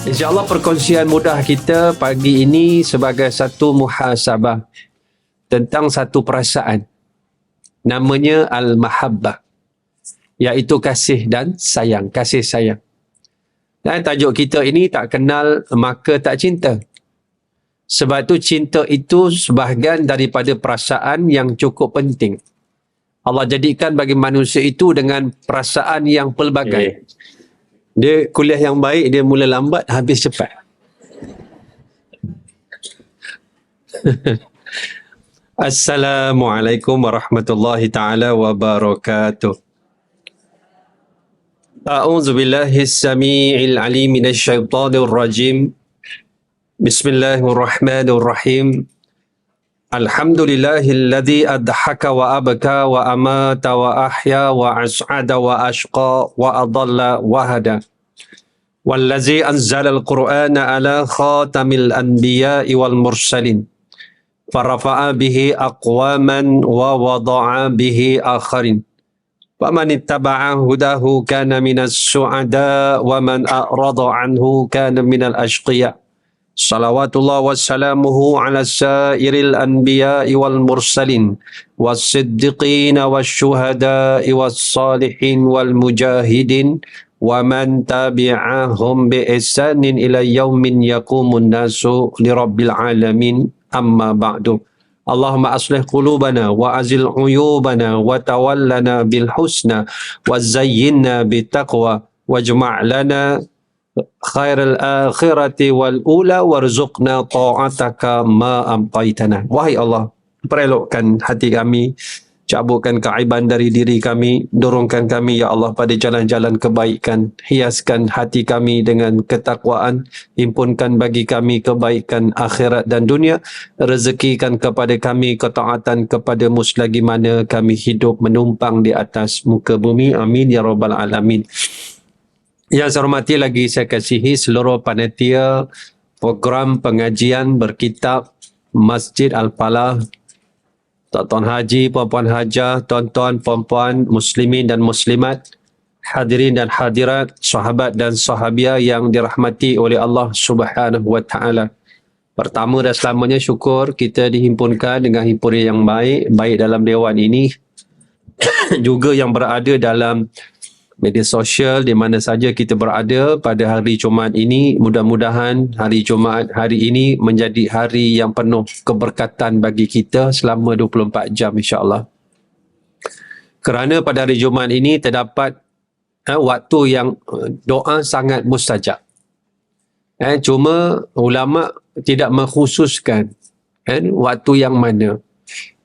InsyaAllah perkongsian mudah kita pagi ini sebagai satu muhasabah tentang satu perasaan. Namanya Al-Mahabbah. Iaitu kasih dan sayang. Kasih sayang. Dan tajuk kita ini tak kenal maka tak cinta. Sebab tu cinta itu sebahagian daripada perasaan yang cukup penting. Allah jadikan bagi manusia itu dengan perasaan yang pelbagai. Dia kuliah yang baik, dia mula lambat, habis cepat. Assalamualaikum warahmatullahi ta'ala wabarakatuh. A'udzu billahi as-sami'il 'alim minasy syaithanir rajim. Bismillahirrahmanirrahim. Alhamdulillahilladzi adhaka wa abka wa amata wa ahya wa as'ada wa ashqa wa adalla wa hada. Wallazi anzala al-Qur'ana ala khatamil anbiya'i wal mursalin. Farafa'a bihi aqwaman wa wada'a bihi akharin. Faman ittaba'a hudahu kana minas su'ada wa man a'rada anhu kana minal ashqiya. Salawatullah wassalamuhu ala sairil anbiya'i wal mursalin was-siddiqina wasyuhada'i was-salihin wal mujahidin wa man tabi'ahum bi ihsanin ila yaumin yaqumun nasu li rabbil alamin amma ba'du. Allahumma aslih qulubana wa azil uyubana wa tawallana bil husna wa zayyinna bit taqwa wajma' lana khairal akhirati wal ula warzuqna ta'ataka ma amtaitana. Wahai Allah, perelokkan hati kami, cabutkan keaiban dari diri kami, dorongkan kami ya Allah pada jalan-jalan kebaikan, hiaskan hati kami dengan ketakwaan, himpunkan bagi kami kebaikan akhirat dan dunia, rezekikan kepada kami ketaatan kepadamu selagi mana kami hidup menumpang di atas muka bumi. Amin ya rabbal alamin. Yang saya hormati lagi saya kasihi seluruh panitia program pengajian berkitab Masjid Al-Falah, tuan-tuan haji, puan-puan hajah, tuan-tuan, puan-puan, muslimin dan muslimat, hadirin dan hadirat, sahabat dan sahabiah yang dirahmati oleh Allah Subhanahu wa taala. Pertama dan selamanya syukur kita dihimpunkan dengan himpunan yang baik, baik dalam dewan ini juga yang berada dalam media sosial di mana saja kita berada pada hari Jumaat ini. Mudah-mudahan hari Jumaat hari ini menjadi hari yang penuh keberkatan bagi kita selama 24 jam insya-Allah. Kerana pada hari Jumaat ini terdapat waktu yang doa sangat mustajab. Cuma ulama tidak mengkhususkan waktu yang mana.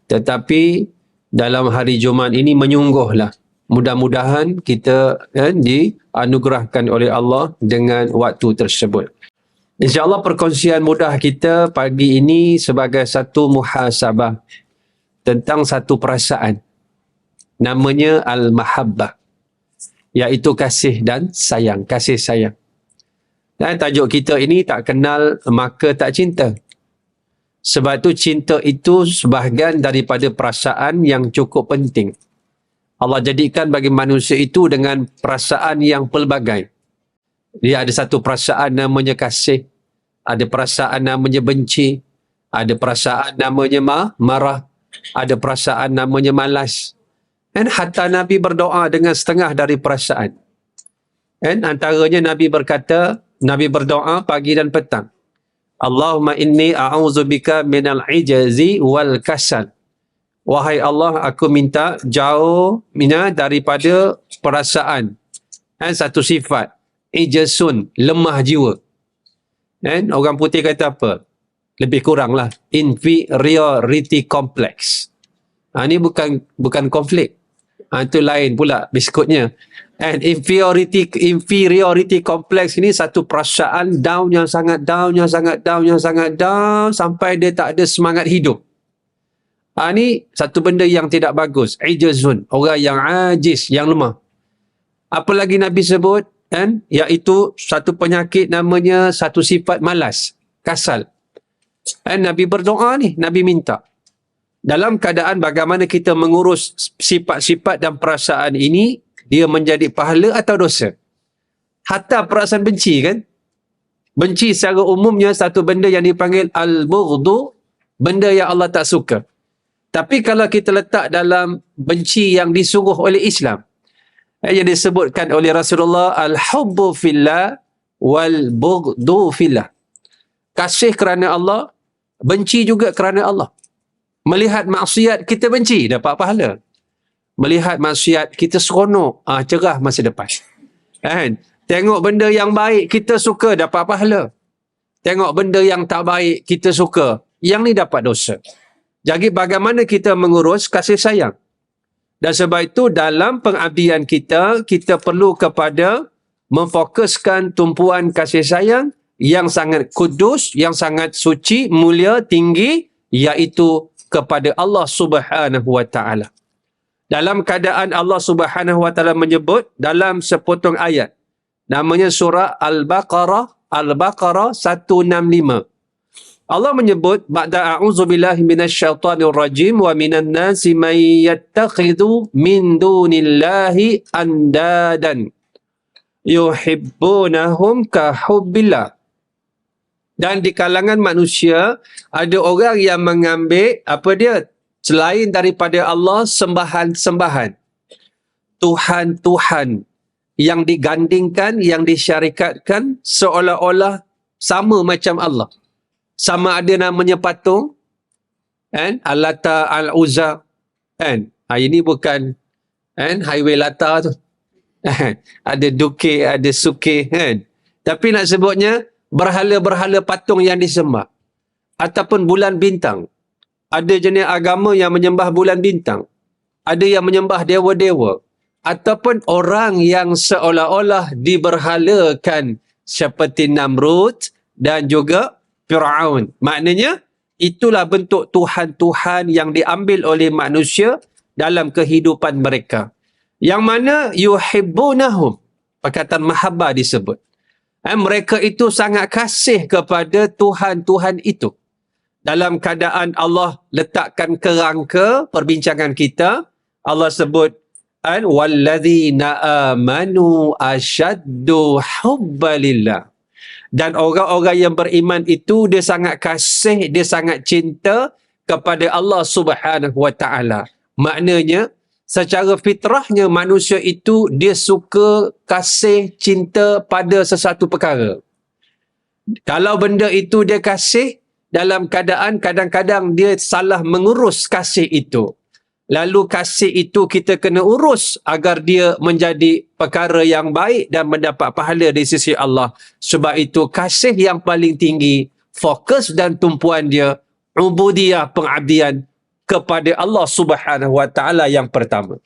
Tetapi dalam hari Jumaat ini menyungguhlah. Mudah-mudahan kita dianugerahkan oleh Allah dengan waktu tersebut. InsyaAllah perkongsian mudah kita pagi ini sebagai satu muhasabah tentang satu perasaan. Namanya Al-Mahabbah. Iaitu kasih dan sayang. Kasih sayang. Dan tajuk kita ini tak kenal maka tak cinta. Sebab tu cinta itu sebahagian daripada perasaan yang cukup penting. Allah jadikan bagi manusia itu dengan perasaan yang pelbagai. Dia ada satu perasaan namanya kasih, ada perasaan namanya benci, ada perasaan namanya marah, ada perasaan namanya malas. Dan hatta Nabi berdoa dengan setengah dari perasaan. Dan antaranya Nabi berkata, Nabi berdoa pagi dan petang. Allahumma inni a'udzubika minal ijazi wal kasal. Wahai Allah, aku minta jauh daripada perasaan. Satu sifat. Ijazun, lemah jiwa. Orang putih kata apa? Lebih kuranglah. Inferiority complex. Ini bukan konflik. Itu lain pula biskutnya. And inferiority complex ini satu perasaan down yang sangat down sampai dia tak ada semangat hidup. Ini satu benda yang tidak bagus. Ijazun, orang yang ajiz, yang lemah. Apa lagi Nabi sebut? Iaitu satu penyakit namanya satu sifat malas, kasal. Nabi berdoa ni, Nabi minta. Dalam keadaan bagaimana kita mengurus sifat-sifat dan perasaan ini, dia menjadi pahala atau dosa? Hatta perasaan benci kan? Benci secara umumnya satu benda yang dipanggil al-bughdu, benda yang Allah tak suka. Tapi kalau kita letak dalam benci yang disuruh oleh Islam, yang disebutkan oleh Rasulullah, al-hubbu fillah wal bughdu fillah. Kasih kerana Allah, benci juga kerana Allah. Melihat maksiat kita benci, dapat pahala. Melihat maksiat kita seronok, cerah masa depan. Kan? Tengok benda yang baik kita suka, dapat pahala. Tengok benda yang tak baik kita suka, yang ni dapat dosa. Jadi bagaimana kita mengurus kasih sayang? Dan sebab itu dalam pengabdian kita, kita perlu kepada memfokuskan tumpuan kasih sayang yang sangat kudus, yang sangat suci, mulia, tinggi, iaitu kepada Allah Subhanahu wa taala. Dalam keadaan Allah Subhanahu wa taala menyebut dalam sepotong ayat, namanya surah Al-Baqarah 165. Allah menyebut, ba'da a'udzubillahi minasyaitonir rajim wa minan nasi man yattakhidhu min dunillahi andadan yuhibbunahum ka hubbillah. Dan di kalangan manusia ada orang yang mengambil selain daripada Allah sembahan-sembahan, Tuhan-Tuhan yang digandingkan, yang disyarikatkan seolah-olah sama macam Allah. Sama ada namanya patung, kan? Al-Lata, Al-Uzza, kan? Ini bukan highway Lata tu. Ada Duke, ada Suke, kan? Tapi nak sebutnya berhala-berhala patung yang disembah. Ataupun bulan bintang. Ada jenis agama yang menyembah bulan bintang. Ada yang menyembah dewa-dewa. Ataupun orang yang seolah-olah diberhalakan seperti Namrud dan juga Fir'aun. Maknanya, itulah bentuk Tuhan-Tuhan yang diambil oleh manusia dalam kehidupan mereka. Yang mana yuhibbunahum. Perkataan mahabbah disebut. Mereka itu sangat kasih kepada Tuhan-Tuhan itu. Dalam keadaan Allah letakkan kerangka perbincangan kita, Allah sebut, walladzina amanu asyaddu hubbalillah. Dan orang-orang yang beriman itu dia sangat kasih, dia sangat cinta kepada Allah Subhanahu wa taala. Maknanya secara fitrahnya manusia itu dia suka kasih cinta pada sesuatu perkara. Kalau benda itu dia kasih, dalam keadaan kadang-kadang dia salah mengurus kasih itu. Lalu kasih itu kita kena urus agar dia menjadi perkara yang baik dan mendapat pahala di sisi Allah. Sebab itu kasih yang paling tinggi, fokus dan tumpuan dia, ubudiyah, pengabdian kepada Allah Subhanahu wa taala yang pertama.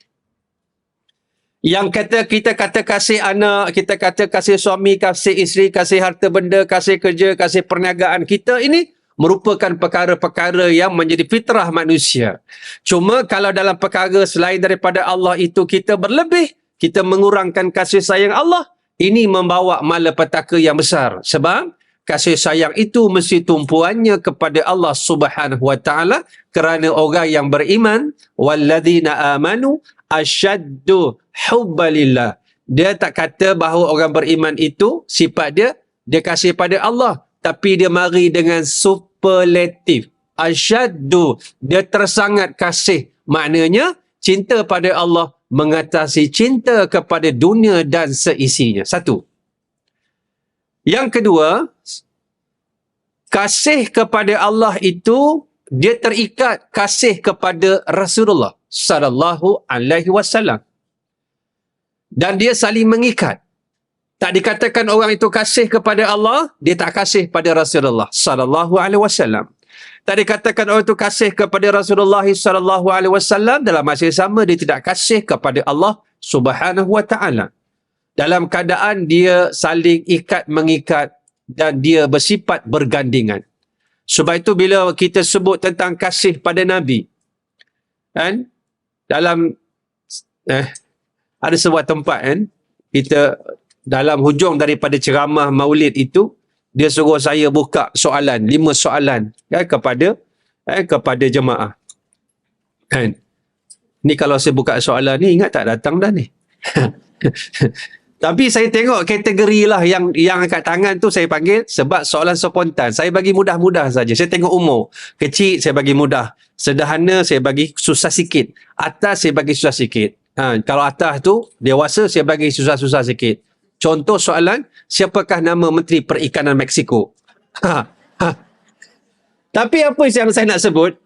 Yang kita kata kasih anak, kita kata kasih suami, kasih isteri, kasih harta benda, kasih kerja, kasih perniagaan kita, ini merupakan perkara-perkara yang menjadi fitrah manusia. Cuma kalau dalam perkara selain daripada Allah itu kita berlebih, kita mengurangkan kasih sayang Allah, ini membawa malapetaka yang besar. Sebab kasih sayang itu mesti tumpuannya kepada Allah Subhanahu wa taala, kerana orang yang beriman, walladzina amanu asyaddu hubbalillah. Dia tak kata bahawa orang beriman itu sifat dia kasih pada Allah, tapi dia mari dengan superlatif. Asyaddu, dia tersangat kasih. Maknanya cinta pada Allah mengatasi cinta kepada dunia dan seisinya. Satu. Yang kedua, kasih kepada Allah itu dia terikat kasih kepada Rasulullah sallallahu alaihi wasallam. Dan dia saling mengikat. Tak dikatakan orang itu kasih kepada Allah, dia tak kasih pada Rasulullah sallallahu alaihi wasallam. Tak dikatakan orang itu kasih kepada Rasulullah sallallahu alaihi wasallam, dalam masa yang sama dia tidak kasih kepada Allah Subhanahu wa taala. Dalam keadaan dia saling ikat mengikat dan dia bersifat bergandingan. Sebab itu bila kita sebut tentang kasih pada Nabi, kan? Dalam ada sebuah tempat, kan, kita dalam hujung daripada ceramah Maulid itu, dia suruh saya buka soalan, 5 soalan, kan, kepada jemaah. Kan? Ni kalau saya buka soalan ni, ingat tak datang dah ni. Tapi saya tengok kategori lah yang angkat tangan tu saya panggil sebab soalan spontan. Saya bagi mudah-mudah saja. Saya tengok umur. Kecil saya bagi mudah. Sederhana saya bagi susah sikit. Atas saya bagi susah sikit. Kalau atas tu dewasa saya bagi susah-susah sikit. Contoh soalan, siapakah nama Menteri Perikanan Mexico? Tapi apa yang saya nak sebut?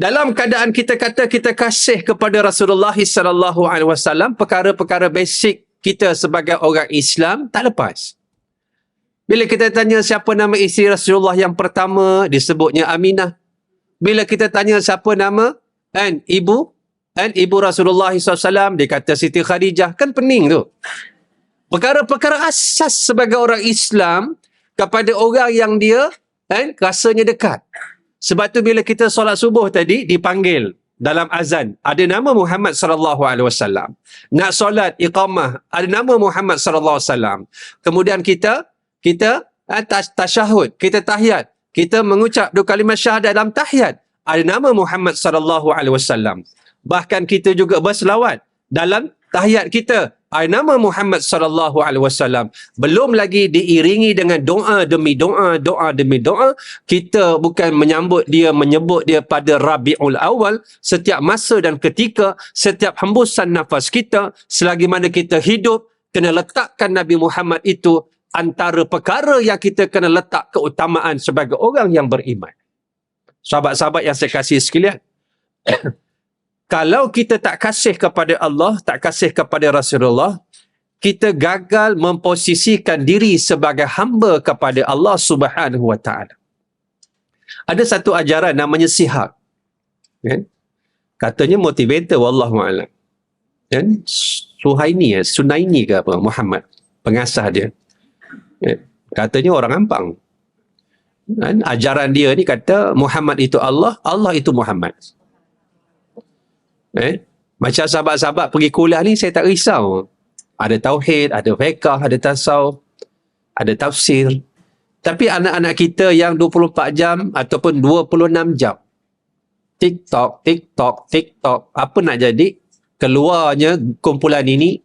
Dalam keadaan kita kata kita kasih kepada Rasulullah sallallahu alaihi wasallam, perkara-perkara basic kita sebagai orang Islam tak lepas. Bila kita tanya siapa nama isteri Rasulullah yang pertama, disebutnya Aminah. Bila kita tanya siapa nama ibu Rasulullah SAW, dia kata Siti Khadijah. Kan pening tu. Perkara-perkara asas sebagai orang Islam kepada orang yang dia rasanya dekat. Sebab tu bila kita solat subuh tadi dipanggil dalam azan ada nama Muhammad sallallahu alaihi wasallam. Nak solat iqamah ada nama Muhammad sallallahu alaihi wasallam. Kemudian kita tasyahud, kita tahiyat, kita mengucap dua kalimah syahadat dalam tahiyat ada nama Muhammad sallallahu alaihi wasallam. Bahkan kita juga berselawat dalam tahiyat kita ada nama Muhammad sallallahu alaihi wasallam. Belum lagi diiringi dengan doa demi doa, doa demi doa. Kita bukan menyebut dia pada Rabiul Awal, setiap masa dan ketika, setiap hembusan nafas kita, selagi mana kita hidup, kena letakkan Nabi Muhammad itu antara perkara yang kita kena letak keutamaan sebagai orang yang beriman. Sahabat-sahabat yang saya kasih sekalian, kalau kita tak kasih kepada Allah, tak kasih kepada Rasulullah, kita gagal memposisikan diri sebagai hamba kepada Allah Subhanahu wa taala. Ada satu ajaran namanya Sihak. Katanya motivator, wallahu a'lam. Sunaini ke apa, Muhammad, pengasas dia. Katanya orang Ampang. Ajaran dia ni kata Muhammad itu Allah, Allah itu Muhammad. Macam sahabat-sahabat pergi kuliah ni saya tak risau. Ada tauhid, ada fiqh, ada tasawuf, ada tafsir. Tapi anak-anak kita yang 24 jam ataupun 26 jam TikTok, apa nak jadi? Keluarnya kumpulan ini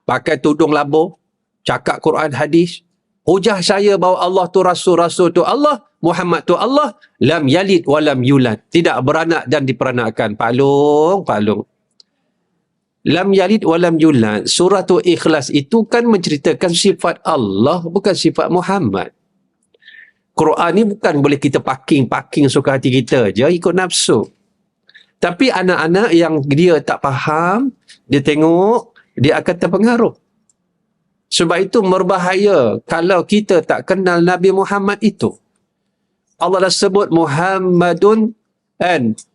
pakai tudung labuh, cakap Quran hadis, hujah saya bahawa Allah tu Rasul, Rasul tu Allah, Muhammad tu Allah, lam yalid wa lam yulad, tidak beranak dan diperanakkan. Palung. Lam yalid wa lam yulad. Surah tu Ikhlas itu kan menceritakan sifat Allah, bukan sifat Muhammad. Quran ni bukan boleh kita parking suka hati kita je, ikut nafsu. Tapi anak-anak yang dia tak faham, dia tengok, dia akan terpengaruh. Sebab itu berbahaya kalau kita tak kenal Nabi Muhammad itu. Allah dah sebut Muhammadun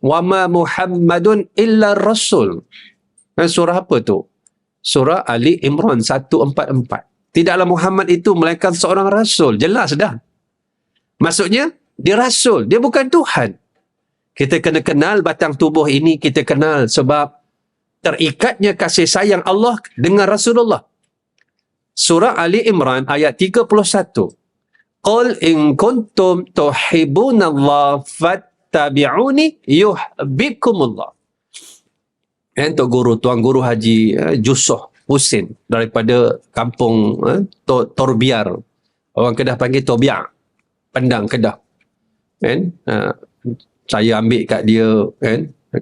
wa ma Muhammadun illa Rasul. Surah apa tu? Surah Ali Imran 144. Tidaklah Muhammad itu melainkan seorang Rasul. Jelas dah. Maksudnya, dia Rasul. Dia bukan Tuhan. Kita kena kenal batang tubuh ini. Kita kenal sebab terikatnya kasih sayang Allah dengan Rasulullah. Surah Ali Imran ayat 31. Qul in kuntum tuhibbunallaha fattabi'uni yuhibbukumullah. Tok Guru, Tuan Guru Haji Jusoh Husin daripada kampung Torbiar. Orang Kedah panggil Tobiar. Pendang Kedah. Saya ambil kat dia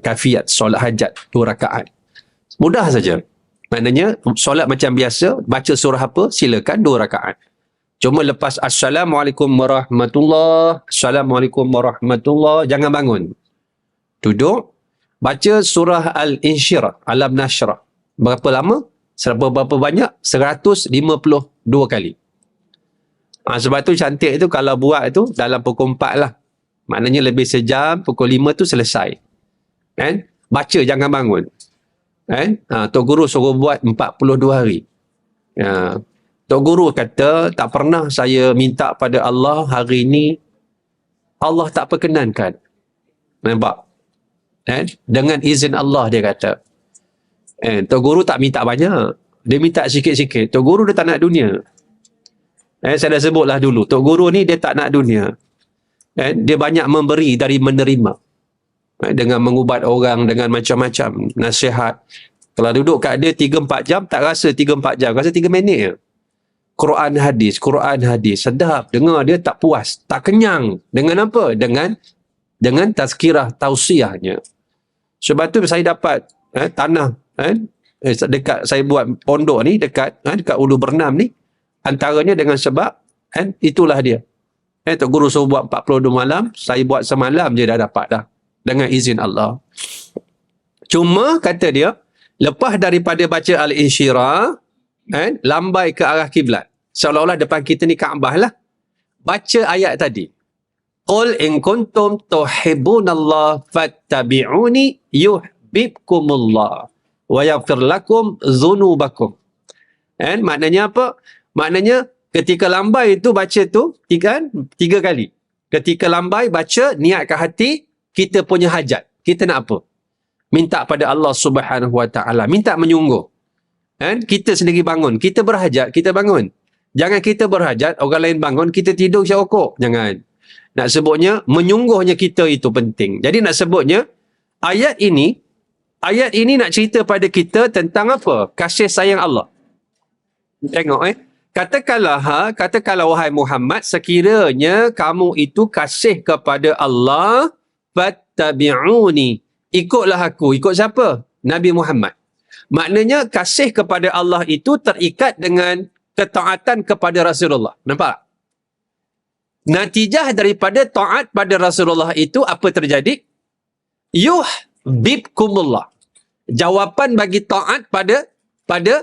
kafiat solat hajat 2 rakaat. Mudah saja. Maknanya solat macam biasa, baca surah apa, silakan 2 rakaat. Cuma lepas Assalamualaikum warahmatullahi, Assalamualaikum warahmatullahi, jangan bangun. Duduk, baca surah Al-Insyirah, Alam Nashrah. Berapa lama? Berapa banyak? 152 kali. Sebab tu cantik tu kalau buat tu dalam pukul 4 lah. Maknanya lebih sejam, pukul 5 tu selesai. Baca, jangan bangun. Tok Guru suruh buat 42 hari. Tok Guru kata, tak pernah saya minta pada Allah hari ini, Allah tak perkenankan. Nampak? Dengan izin Allah dia kata. Tok Guru tak minta banyak. Dia minta sikit-sikit. Tok Guru dia tak nak dunia. Saya dah sebutlah dulu. Tok Guru ni dia tak nak dunia. Dia banyak memberi dari menerima. Dengan mengubat orang, dengan macam-macam nasihat. Kalau duduk kat dia 3-4 jam, tak rasa 3-4 jam, rasa 3 minit je. Quran hadis, sedap. Dengar dia tak puas, tak kenyang. Dengan apa? Dengan tazkirah tausiahnya. Sebab tu saya dapat tanah dekat saya buat pondok ni dekat Ulu Bernam ni, antaranya dengan sebab itulah dia. Tok Guru suruh buat 42 malam, saya buat semalam je dah dapat dah dengan izin Allah. Cuma kata dia, lepas daripada baca Al-Insyirah, lambai ke arah kiblat. Seolah-olah depan kita ni Kaabah lah. Baca ayat tadi. Qul in kuntum tuhibbunallah fattabi'uni yuhibbukumullah wa yaghfir lakum dzunubakum. Maknanya apa? Maknanya ketika lambai itu baca tu 3 kali. Ketika lambai baca, niat ke hati, kita punya hajat. Kita nak apa? Minta pada Allah Subhanahu Wa Taala, minta menyungguh. Kita sendiri bangun, kita berhajat, kita bangun. Jangan kita berhajat, orang lain bangun, kita tidur syokok. Jangan. Nak sebutnya, menyungguhnya kita itu penting. Jadi nak sebutnya, ayat ini nak cerita pada kita tentang apa? Kasih sayang Allah. Tengok Katakanlah wahai Muhammad, sekiranya kamu itu kasih kepada Allah, fattabi'uni. Ikutlah aku. Ikut siapa? Nabi Muhammad. Maknanya kasih kepada Allah itu terikat dengan ketaatan kepada Rasulullah. Nampak? Natijah daripada taat pada Rasulullah itu apa terjadi? Yuhibbukumullah. Jawapan bagi taat pada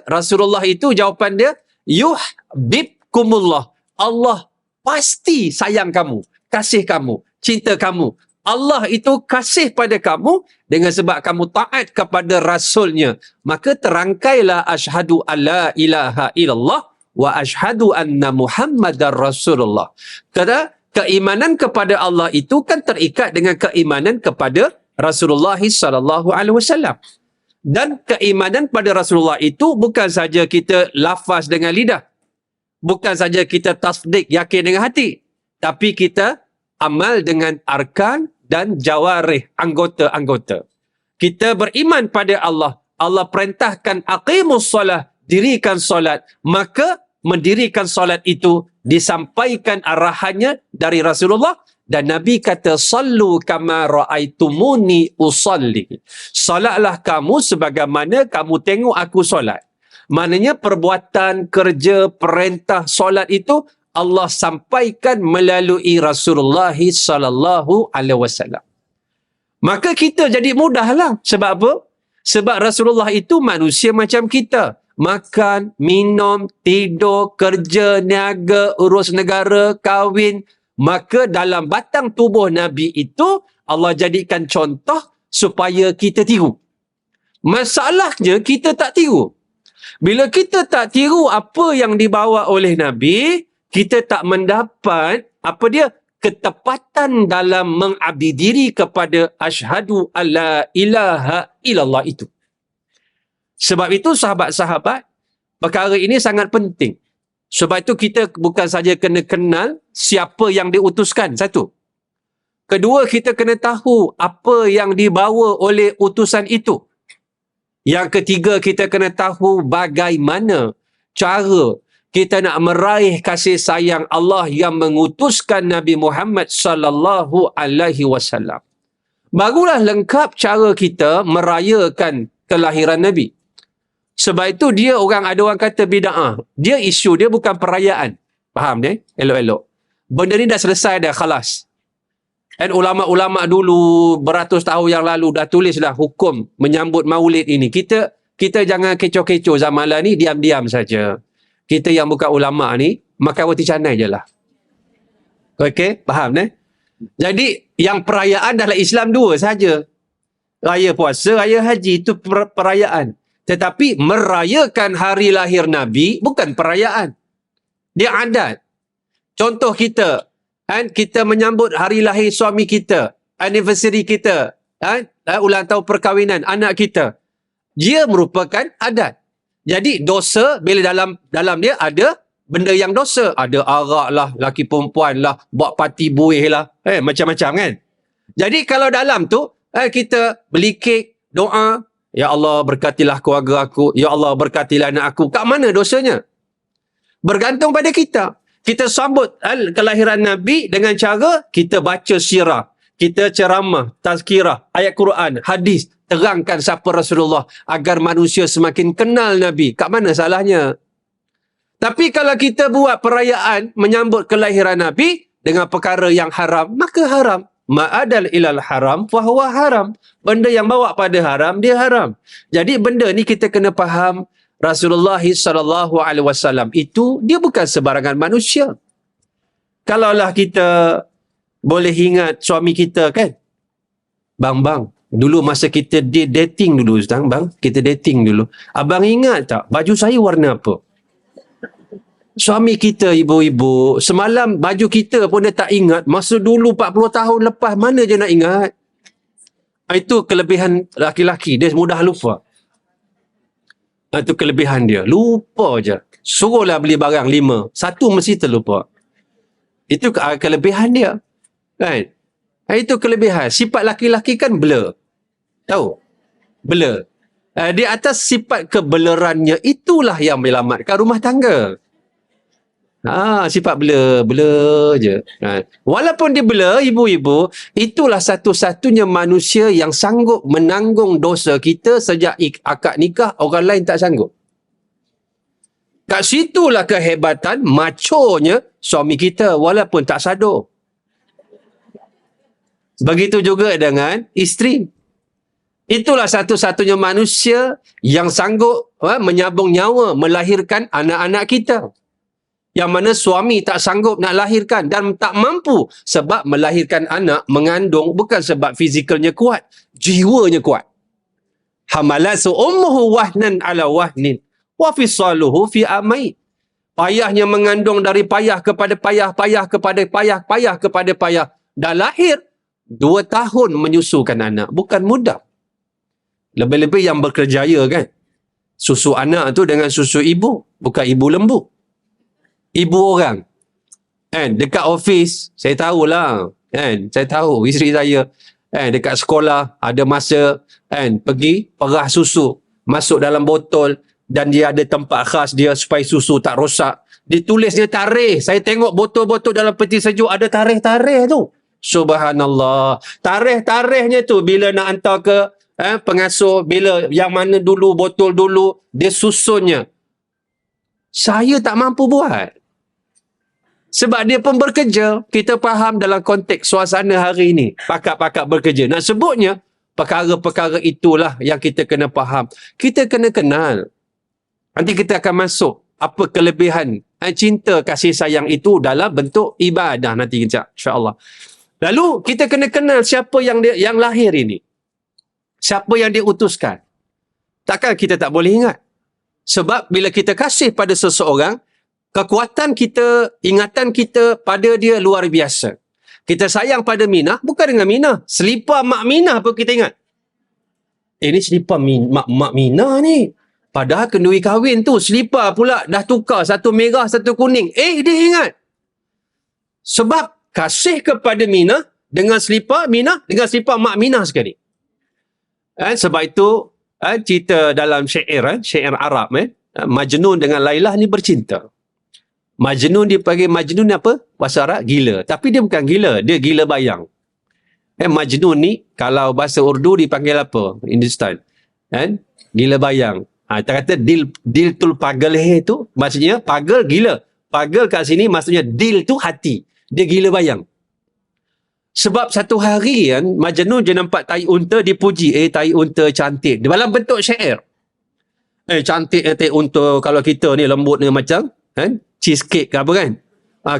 Rasulullah itu, jawapan dia yuhibbukumullah. Allah pasti sayang kamu, kasih kamu, cinta kamu. Allah itu kasih pada kamu dengan sebab kamu taat kepada Rasulnya. Maka terangkailah asyhadu alla ilaha illallah wa asyhadu anna Muhammadar Rasulullah. Kata keimanan kepada Allah itu kan terikat dengan keimanan kepada Rasulullah sallallahu alaihi wasallam. Dan keimanan pada Rasulullah itu bukan saja kita lafaz dengan lidah, bukan saja kita tasdik yakin dengan hati, tapi kita amal dengan arkan dan jawarih, anggota-anggota. Kita beriman pada Allah. Allah perintahkan aqimus solah, dirikan solat. Maka mendirikan solat itu disampaikan arahannya dari Rasulullah. Dan Nabi kata, sallu kama ra'aitumuni usalli. Solatlah kamu sebagaimana kamu tengok aku solat. Maknanya perbuatan, kerja, perintah solat itu Allah sampaikan melalui Rasulullah sallallahu alaihi wasallam. Maka kita jadi mudahlah. Sebab apa? Sebab Rasulullah itu manusia macam kita. Makan, minum, tidur, kerja, niaga, urus negara, kahwin. Maka dalam batang tubuh Nabi itu Allah jadikan contoh supaya kita tiru. Masalahnya kita tak tiru. Bila kita tak tiru apa yang dibawa oleh Nabi, kita tak mendapat ketepatan dalam mengabdi diri kepada asyhadu alla ilaha illallah itu. Sebab itu sahabat-sahabat, perkara ini sangat penting. Sebab itu kita bukan saja kena kenal siapa yang diutuskan, satu. Kedua, kita kena tahu apa yang dibawa oleh utusan itu. Yang ketiga, kita kena tahu bagaimana cara kita nak meraih kasih sayang Allah yang mengutuskan Nabi Muhammad sallallahu alaihi wasallam. Barulah lengkap cara kita merayakan kelahiran Nabi. Sebab itu ada orang kata bid'ah. Dia isu dia bukan perayaan. Faham dia? Elok-elok. Benda ni dah selesai dah, khalas. Dan ulama-ulama dulu beratus tahun yang lalu dah tulislah hukum menyambut maulid ini. Kita jangan kecoh-kecoh zaman lah ni, diam-diam saja. Kita yang bukan ulama ni, makan roti canai je lah. Okey? Faham Jadi, yang perayaan dalam Islam dua saja. Raya puasa, raya haji, itu perayaan. Tetapi merayakan hari lahir Nabi bukan perayaan. Dia adat. Contoh kita menyambut hari lahir suami kita, anniversary kita, ulang tahun perkahwinan anak kita. Dia merupakan adat. Jadi dosa bila dalam dia ada benda yang dosa. Ada arak lah, laki perempuan lah, buat parti buih lah. Macam-macam kan. Jadi kalau dalam tu, kita beli kek, doa, Ya Allah berkatilah keluarga aku. Ya Allah berkatilah anak aku. Kat mana dosanya? Bergantung pada kita. Kita sambut kelahiran Nabi dengan cara kita baca sirah. Kita ceramah, tazkirah, ayat Quran, hadis. Terangkan siapa Rasulullah agar manusia semakin kenal Nabi. Kat mana salahnya? Tapi kalau kita buat perayaan menyambut kelahiran Nabi dengan perkara yang haram, maka haram. Ma'adal ilal haram, fahuwa haram. Benda yang bawa pada haram, dia haram. Jadi benda ni kita kena faham, Rasulullah SAW itu, dia bukan sebarangan manusia. Kalaulah kita boleh ingat suami kita kan, bang, dulu masa kita dating dulu, bang, kita dating dulu. Abang ingat tak, baju saya warna apa? Suami kita, ibu-ibu, semalam baju kita pun dia tak ingat. Masa dulu 40 tahun lepas, mana je nak ingat? Itu kelebihan laki-laki, dia mudah lupa. Itu kelebihan dia, lupa je. Suruhlah beli barang 5, 1 mesti terlupa. Itu kelebihan dia. Kan? Itu kelebihan. Sifat laki-laki kan blur. Tahu? Blur. Di atas sifat kebelerannya, itulah yang menyelamatkan rumah tangga. Sifat blur je. Walaupun dia blur, ibu-ibu, itulah satu-satunya manusia yang sanggup menanggung dosa kita sejak akad nikah, orang lain tak sanggup. Kat situlah kehebatan maconya suami kita, walaupun tak sadar. Begitu juga dengan isteri. Itulah satu-satunya manusia yang sanggup menyambung nyawa, melahirkan anak-anak kita. Yang mana suami tak sanggup nak lahirkan dan tak mampu sebab melahirkan anak, mengandung bukan sebab fizikalnya kuat, jiwanya kuat. Hamalatu ummuhu wahnan ala wahnin wa fisaluhu fi amai. Payahnya mengandung dari payah kepada payah, payah kepada payah, payah kepada payah. Dah lahir 2 tahun menyusukan anak. Bukan mudah. Lebih-lebih yang berkerjaya kan. Susu anak tu dengan susu ibu. Bukan ibu lembu. Ibu orang. Dekat office, saya tahulah. Saya tahu isteri saya. Dekat sekolah, ada masa pergi perah susu. Masuk dalam botol. Dan dia ada tempat khas dia supaya susu tak rosak. Ditulisnya tarikh. Saya tengok botol-botol dalam peti sejuk ada tarikh-tarikh tu. Subhanallah. Tarikh-tarikhnya tu bila nak hantar ke pengasuh, bila yang mana dulu, botol dulu, dia susunnya. Saya tak mampu buat. Sebab dia pun bekerja. Kita faham dalam konteks suasana hari ini. Pakar-pakar bekerja. Nak sebutnya, perkara-perkara itulah yang kita kena faham. Kita kena kenal. Nanti kita akan masuk apa kelebihan cinta kasih sayang itu dalam bentuk ibadah nanti insya-Allah. Lalu kita kena kenal siapa yang lahir ini. Siapa yang diutuskan. Takkan kita tak boleh ingat. Sebab bila kita kasih pada seseorang, kekuatan kita, ingatan kita pada dia luar biasa. Kita sayang pada Minah, bukan dengan Minah. Selipar Mak Minah pun kita ingat. Ini selipar Mak Minah ni. Padahal kenduri kahwin tu, selipar pula dah tukar. Satu merah, satu kuning. Dia ingat. Sebab kasih kepada Minah dengan selipar Minah, dengan selipar Mak Minah sekali. Sebab itu, cerita dalam syair, syair Arab, Majnun dengan Lailah ni bercinta. Majnun dipanggil Majnun apa? Bahasa Arab, gila. Tapi dia bukan gila, dia gila bayang. Majnun ni, kalau bahasa Urdu dipanggil apa? Hindustan. Gila bayang. Kita kata dil tul pagal tu, maksudnya pagal gila. Pagal kat sini maksudnya dil tu hati. Dia gila bayang. Sebab satu hari kan, Majnun je nampak tai unta, dipuji. Tai unta cantik. Dalam bentuk syair. Cantik tai unta. Kalau kita ni lembut ni macam cheesecake ke apa kan.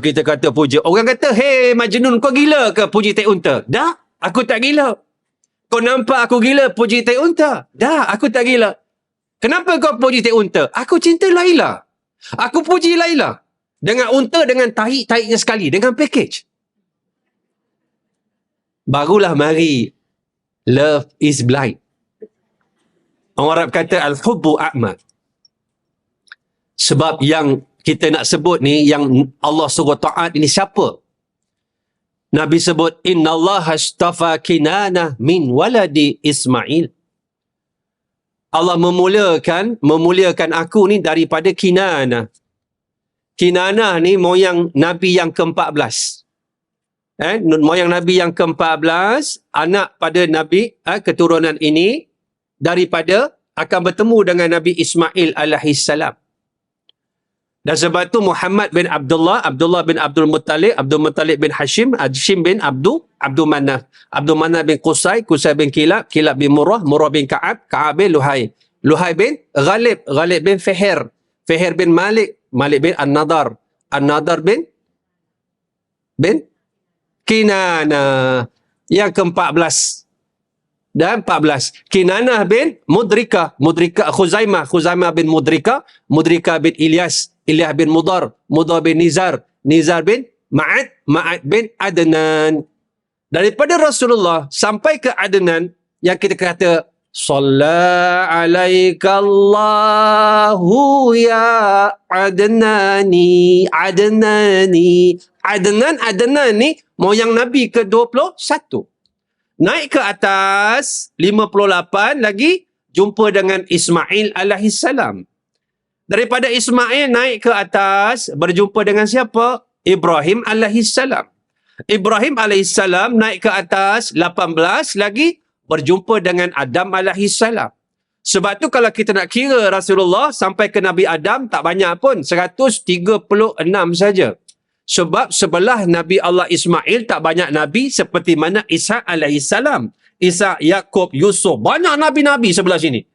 Kita kata puji. Orang kata, hey Majnun, kau gila ke puji tai unta? Dah, aku tak gila. Kau nampak aku gila puji tai unta? Dah, aku tak gila. Kenapa kau puji tai unta? Aku cinta Laila. Aku puji Laila. Dengan unta, dengan tahi-tahinya sekali. Dengan package. Barulah mari love is blind. Orang Arab kata al-hubbu a'ma. Sebab yang kita nak sebut ni, yang Allah suruh taat ini siapa? Nabi sebut, Inna Allah astafa Kinanah min waladi Ismail. Allah memuliakan aku ni daripada Kinanah. Kinanah ni moyang Nabi yang ke-14. Moyang Nabi yang ke-14, anak pada Nabi, keturunan ini daripada akan bertemu dengan Nabi Ismail alaihissalam. Dan sebab tu Muhammad bin Abdullah, Abdullah bin Abdul Muttalib, Abdul Muttalib bin Hashim, Hashim bin Abdul Manaf, Abdul Manaf bin Qusay, Qusay bin Kilab, Kilab bin Murrah, Murrah bin Ka'ab, Ka'ab bin Luhai, Luhai bin Ghalib, Ghalib bin Fihir, Fihir bin Malik, Malik bin An-Nadar, An-Nadar bin Kinana. Yang ke-14 dan 14. Kinanah bin Mudrika, Mudrika Khuzaimah, Khuzaimah bin Mudrika, Mudrika bin Ilyas, Ilyas bin Mudar, Mudar bin Nizar, Nizar bin Ma'ad, Ma'ad bin Adnan. Daripada Rasulullah sampai ke Adnan, yang kita kata Salla alaikallahu ya Adnani, Adnani. Adnan ni moyang Nabi ke-21. Naik ke atas 58 lagi jumpa dengan Ismail alaihissalam. Daripada Ismail naik ke atas berjumpa dengan siapa? Ibrahim alaihissalam. Ibrahim alaihissalam naik ke atas 18 lagi berjumpa dengan Adam alaihissalam. Sebab tu kalau kita nak kira Rasulullah sampai ke Nabi Adam tak banyak pun, 136 saja. Sebab sebelah Nabi Allah Ismail tak banyak Nabi seperti mana Ishak alaihissalam. Ishak, Yaqub, Yusuf. Banyak Nabi-Nabi sebelah sini.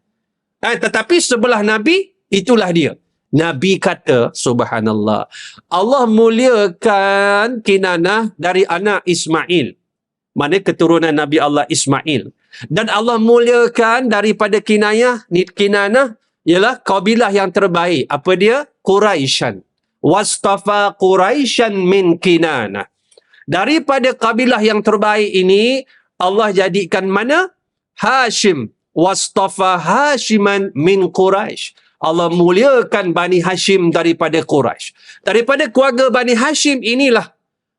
Tetapi sebelah Nabi, itulah dia. Nabi kata, subhanallah, Allah muliakan Kinanah dari anak Ismail. Mana keturunan Nabi Allah Ismail. Dan Allah muliakan daripada Kinanah ialah kabilah yang terbaik. Apa dia? Quraisyan. Wastafa Quraisyan min Kinanah. Daripada kabilah yang terbaik ini, Allah jadikan mana? Hashim. Wastafa Hashiman min Quraisy. Allah muliakan Bani Hashim daripada Quraisy. Daripada keluarga Bani Hashim inilah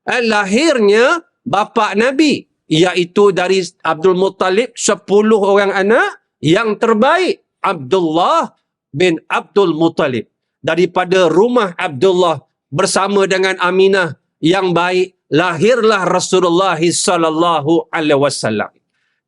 lahirnya bapa Nabi, iaitu dari Abdul Muttalib 10 orang anak yang terbaik, Abdullah bin Abdul Muttalib. Daripada rumah Abdullah bersama dengan Aminah yang baik, lahirlah Rasulullah sallallahu alaihi wasallam.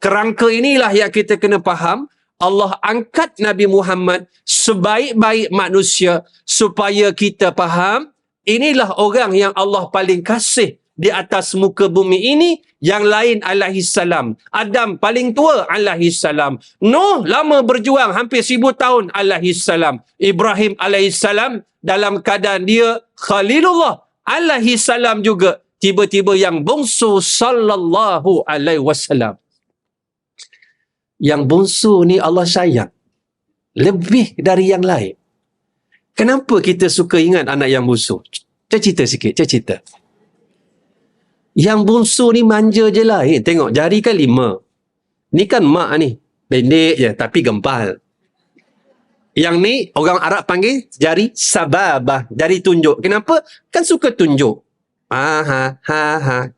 Kerangka inilah yang kita kena faham. Allah angkat Nabi Muhammad sebaik-baik manusia supaya kita faham inilah orang yang Allah paling kasih di atas muka bumi ini. Yang lain alaihissalam. Adam paling tua alaihissalam. Nuh lama berjuang hampir 1000 tahun alaihissalam. Ibrahim alaihissalam dalam keadaan dia Khalilullah alaihissalam juga. Tiba-tiba yang bungsu sallallahu alaihi wasallam. Yang bungsu ni Allah sayang lebih dari yang lain. Kenapa kita suka ingat anak yang bungsu? Cerita sikit, cerita. Yang bungsu ni manja je lah. Tengok, jari kan 5. Ni kan mak ni. Pendek je, tapi gempal. Yang ni, orang Arab panggil jari sababah. Jari tunjuk. Kenapa? Kan suka tunjuk. Ha.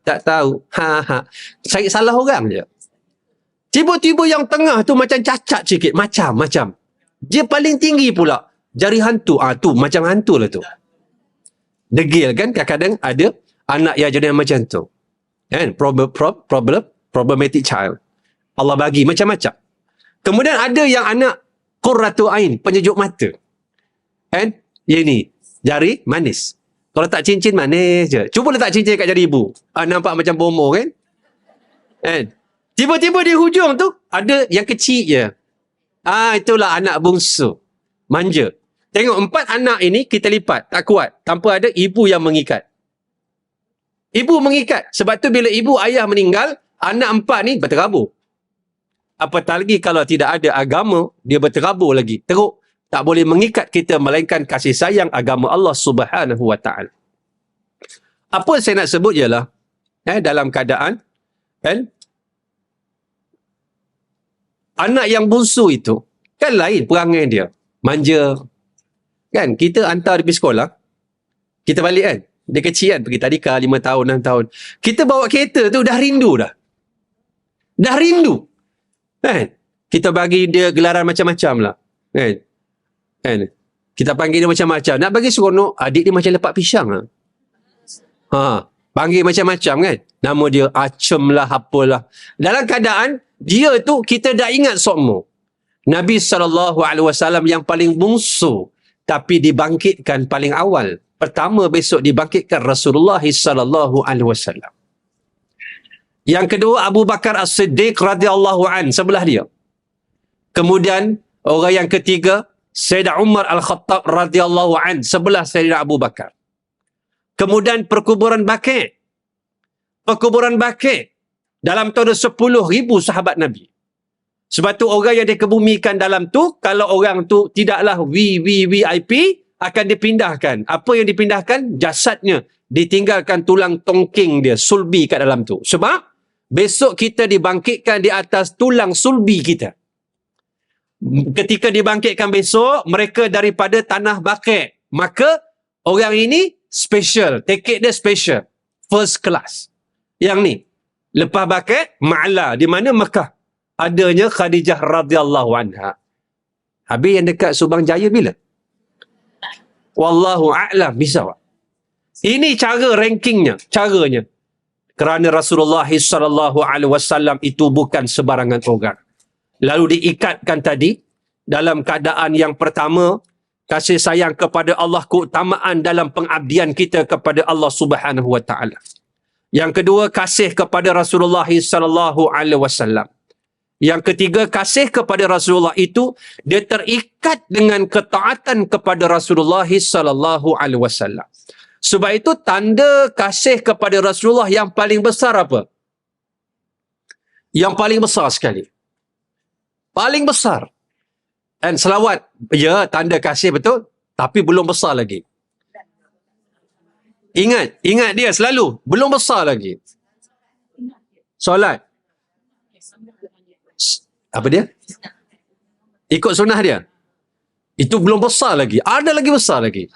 Tak tahu. Ha. Cari salah orang je. Tiba-tiba yang tengah tu macam cacat sikit. Macam. Dia paling tinggi pula. Jari hantu. Tu macam hantu lah tu. Degil kan? Kadang-kadang ada anak yang jadi macam tu. Kan? Problematic child. Allah bagi macam-macam. Kemudian ada yang anak qurratu ain, penyejuk mata. Kan? Yang ni, jari manis. Kalau tak cincin manis je. Cuba letak cincin kat jari ibu. Nampak macam bomoh kan? Kan? Tiba-tiba di hujung tu, ada yang kecil je. Itulah anak bungsu. Manja. Tengok 4 anak ini kita lipat. Tak kuat. Tanpa ada ibu yang mengikat. Ibu mengikat. Sebab tu bila ibu ayah meninggal, anak 4 ni berterabur. Apatah lagi kalau tidak ada agama, dia berterabur lagi. Teruk. Tak boleh mengikat kita melainkan kasih sayang agama Allah Subhanahu Wa Taala. Apa saya nak sebut ialah dalam keadaan anak yang bungsu itu kan lain perangai dia. Manja. Kan kita hantar dia pergi sekolah. Kita balik kan. Dia kecil kan, pergi tadika 5 tahun, 6 tahun. Kita bawa kereta tu dah rindu dah. Dah rindu. Kan? Kita bagi dia gelaran macam-macam lah. Kan? Kita panggil dia macam-macam. Nak bagi seronok, adik dia macam lepak pisang lah. Panggil macam-macam kan. Nama dia Acem lah, apalah. Dalam keadaan, dia tu kita dah ingat semua. Nabi SAW yang paling bungsu, tapi dibangkitkan paling awal. Pertama besok dibangkitkan Rasulullah SAW. Yang kedua Abu Bakar As-Siddiq radhiyallahu an, sebelah dia. Kemudian orang yang ketiga Sayyidina Umar Al-Khattab radhiyallahu an, sebelah Sayyidina Abu Bakar. Kemudian perkuburan Baqi'. Perkuburan Baqi' dalam tu ada 10,000 sahabat Nabi. Sebab tu orang yang dikebumikan dalam tu, kalau orang tu tidaklah VIP, akan dipindahkan. Apa yang dipindahkan? Jasadnya. Ditinggalkan tulang tongking dia, sulbi kat dalam tu. Sebab besok kita dibangkitkan di atas tulang sulbi kita. Ketika dibangkitkan besok, mereka daripada tanah Baqi'. Maka orang ini special, tiket dia special, first class. Yang ni, lepas Baqi', Ma'la, di mana Mekah. Adanya Khadijah radhiyallahu anha. Habis yang dekat Subang Jaya bila? Wallahu a'lam bisawab. Ini cara rankingnya, caranya. Kerana Rasulullah SAW itu bukan sebarangan orang. Lalu diikatkan tadi, dalam keadaan yang pertama, kasih sayang kepada Allah, keutamaan dalam pengabdian kita kepada Allah Subhanahu Wa Taala. Yang kedua, kasih kepada Rasulullah SAW. Yang ketiga, kasih kepada Rasulullah itu, dia terikat dengan ketaatan kepada Rasulullah SAW. Sebab itu, tanda kasih kepada Rasulullah yang paling besar apa? Yang paling besar sekali. Paling besar. Dan selawat, ya, tanda kasih betul, tapi belum besar lagi. Ingat dia selalu, belum besar lagi. Solat. Apa dia? Ikut sunnah dia. Itu belum besar lagi. Ada lagi besar lagi.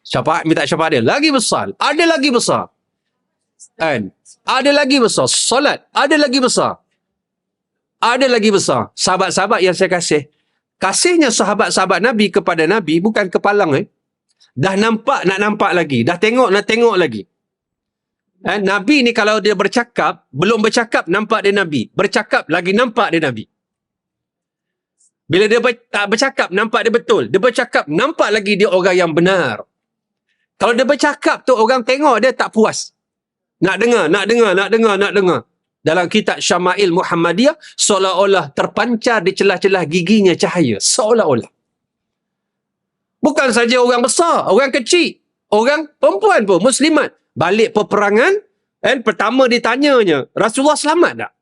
Syafaat, minta syafaat dia. Lagi besar. Ada lagi besar. And ada lagi besar. Solat. Ada lagi besar. Ada lagi besar. Sahabat-sahabat yang saya kasih. Kasihnya sahabat-sahabat Nabi kepada Nabi bukan kepalang. Dah nampak, nak nampak lagi. Dah tengok, nak tengok lagi. Nabi ni kalau dia bercakap, belum bercakap, nampak dia Nabi. Bercakap, lagi nampak dia Nabi. Bila dia tak bercakap, nampak dia betul. Dia bercakap, nampak lagi dia orang yang benar. Kalau dia bercakap tu, orang tengok dia tak puas. Nak dengar. Dalam kitab Syama'il Muhammadiyah, seolah-olah terpancar di celah-celah giginya cahaya. Seolah-olah. Bukan saja orang besar, orang kecil, orang perempuan pun, muslimat. Balik peperangan, pertama ditanyanya, Rasulullah selamat tak?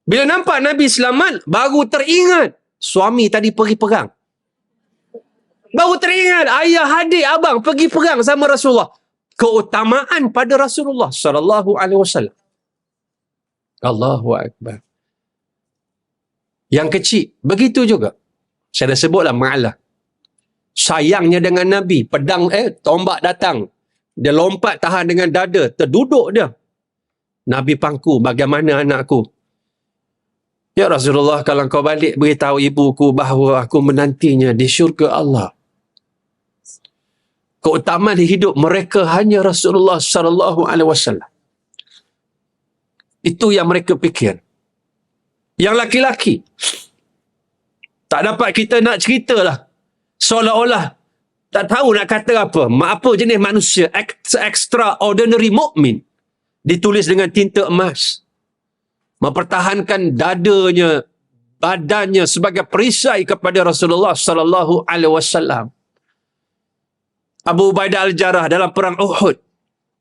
Bila nampak Nabi selamat, baru teringat, suami tadi pergi perang. Baru teringat, ayah, adik, abang pergi perang sama Rasulullah. Keutamaan pada Rasulullah SAW. Allahu Akbar. Yang kecil, begitu juga. Saya dah sebutlah Ma'la. Sayangnya dengan Nabi, pedang, tombak datang. Dia lompat tahan dengan dada, terduduk dia. Nabi pangku, bagaimana anakku? Ya Rasulullah, kalau kau balik beritahu ibuku bahawa aku menantinya di syurga Allah. Keutamaan hidup mereka hanya Rasulullah SAW. Itu yang mereka fikir. Yang laki-laki, tak dapat kita nak ceritalah. Seolah-olah tak tahu nak kata apa. Apa jenis manusia extraordinary mukmin. Ditulis dengan tinta emas. Mempertahankan dadanya, badannya sebagai perisai kepada Rasulullah SAW. Abu Ubaidah Al-Jarrah dalam perang Uhud,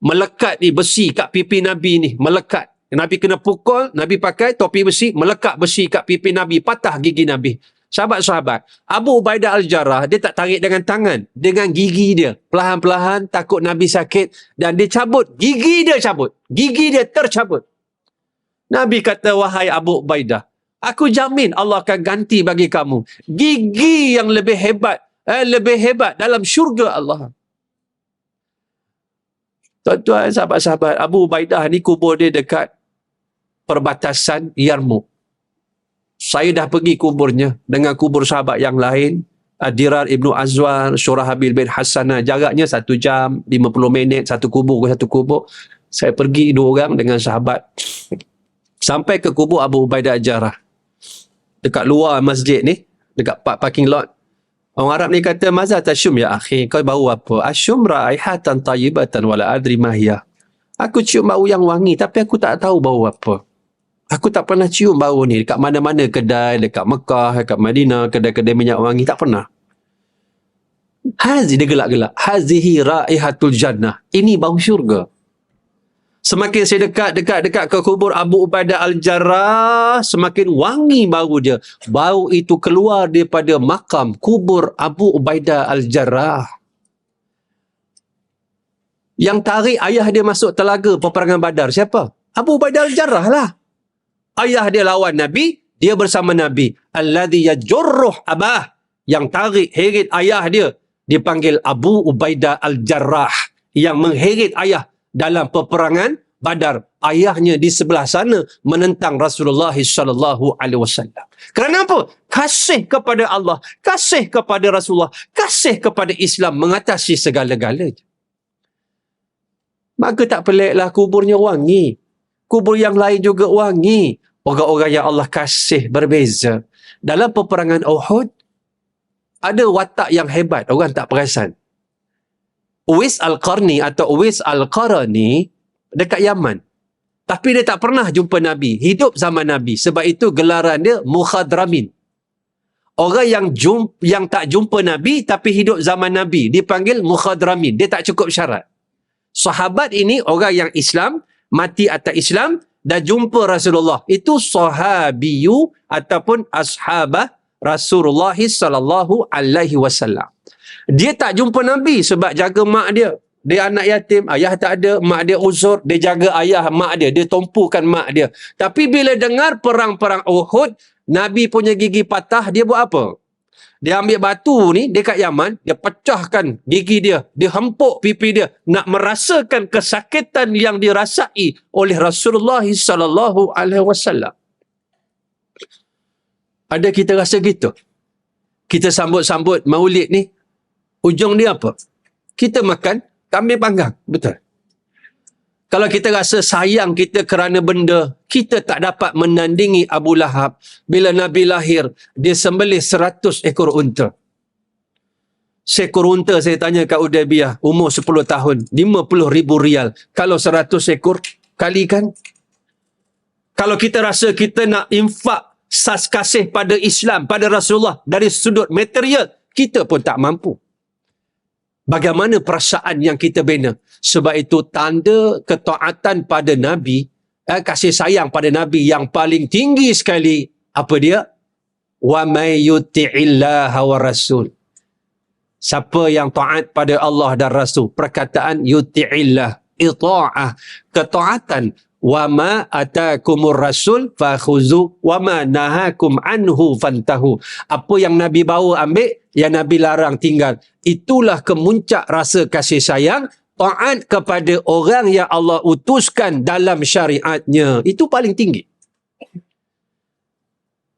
melekat di besi kat pipi Nabi ni, melekat. Nabi kena pukul, Nabi pakai topi besi, melekat besi kat pipi Nabi, patah gigi Nabi. Sahabat-sahabat, Abu Ubaidah Al-Jarrah, dia tak tarik dengan tangan, dengan gigi dia. Perlahan-perlahan, takut Nabi sakit, dan dia cabut, gigi dia cabut. Gigi dia tercabut. Nabi kata, wahai Abu Ubaidah, aku jamin Allah akan ganti bagi kamu gigi yang lebih hebat, lebih hebat dalam syurga Allah. Tuan-tuan, sahabat-sahabat, Abu Ubaidah ni kubur dia dekat perbatasan Yarmouk. Saya dah pergi kuburnya dengan kubur sahabat yang lain, Dirar Ibnu Azwar, Syurahabil bin Hasanah, jaraknya 1 jam 50 minit, satu kubur ke satu kubur. Saya pergi 2 orang dengan sahabat sampai ke kubur Abu Ubaidah Al-Jarrah. Dekat luar masjid ni, dekat parking lot. Orang Arab ni kata, "Maza tashum ya akhi?" Kau bau apa? "Ashum raihatan tayyibatan wala adri ma hiya." Aku cium bau yang wangi tapi aku tak tahu bau apa. Aku tak pernah cium bau ni dekat mana-mana kedai, dekat Mekah, dekat Madinah, kedai-kedai minyak wangi, tak pernah. Dia gelak-gelak. Hazihi raihatul jannah. Ini bau syurga. Semakin saya dekat ke kubur Abu Ubaidah Al-Jarrah, semakin wangi bau dia. Bau itu keluar daripada makam kubur Abu Ubaidah Al-Jarrah. Yang tarik ayah dia masuk telaga peperangan Badar, siapa? Abu Ubaidah Al-Jarrah lah. Ayah dia lawan Nabi, dia bersama Nabi. Alladhi yajurruh abah. Yang tarik, heret ayah dia, dipanggil Abu Ubaidah Al-Jarrah. Yang mengheret ayah dalam peperangan Badar. Ayahnya di sebelah sana menentang Rasulullah sallallahu alaihi wasallam. Kerana apa? Kasih kepada Allah, kasih kepada Rasulullah, kasih kepada Islam mengatasi segala-galanya. Maka tak peliklah kuburnya wangi. Kubur yang lain juga wangi. Orang-orang yang Allah kasih berbeza. Dalam peperangan Uhud, ada watak yang hebat, orang tak perasan. Uwais Al-Qarni atau Uwais Al-Qarani dekat Yaman. Tapi dia tak pernah jumpa Nabi. Hidup zaman Nabi. Sebab itu gelaran dia Mukhadramin. Orang yang tak jumpa Nabi tapi hidup zaman Nabi dipanggil Mukhadramin. Dia tak cukup syarat. Sahabat ini orang yang Islam, mati atas Islam dan jumpa Rasulullah. Itu sahabiyu ataupun ashabah Rasulullah sallallahu alaihi wasallam. Dia tak jumpa Nabi sebab jaga mak dia. Dia anak yatim, ayah tak ada, mak dia uzur, dia jaga ayah mak dia, dia tumpukan mak dia. Tapi bila dengar perang-perang Uhud, Nabi punya gigi patah, dia buat apa? Dia ambil batu ni dekat Yaman, dia pecahkan gigi dia, dia hempuk pipi dia, nak merasakan kesakitan yang dirasai oleh Rasulullah sallallahu alaihi wasallam. Ada kita rasa gitu? Kita sambut-sambut Maulid ni, ujung dia apa? Kita makan kambing panggang. Betul. Kalau kita rasa sayang kita kerana benda, kita tak dapat menandingi Abu Lahab. Bila Nabi lahir, dia sembelih 100 ekor unta. Seekor unta saya tanya kat Udaybiyah, umur 10 tahun, 50,000 rial. Kalau 100 ekor, kalikan. Kalau kita rasa kita nak infak sas kasih pada Islam, pada Rasulullah, dari sudut material, kita pun tak mampu. Bagaimana perasaan yang kita bina? Sebab itu tanda ketaatan pada Nabi, kasih sayang pada Nabi yang paling tinggi sekali, apa dia? Wa may yuti'illaha wa rasul. Siapa yang taat pada Allah dan Rasul, perkataan yuti'illah, ita'ah, ketaatan. Wa ma atakumur rasul fakhuzu wa ma nahakum anhu fantahu. Apa yang Nabi bawa ambil, yang Nabi larang tinggal. Itulah kemuncak rasa kasih sayang, taat kepada orang yang Allah utuskan dalam syariatnya. Itu paling tinggi.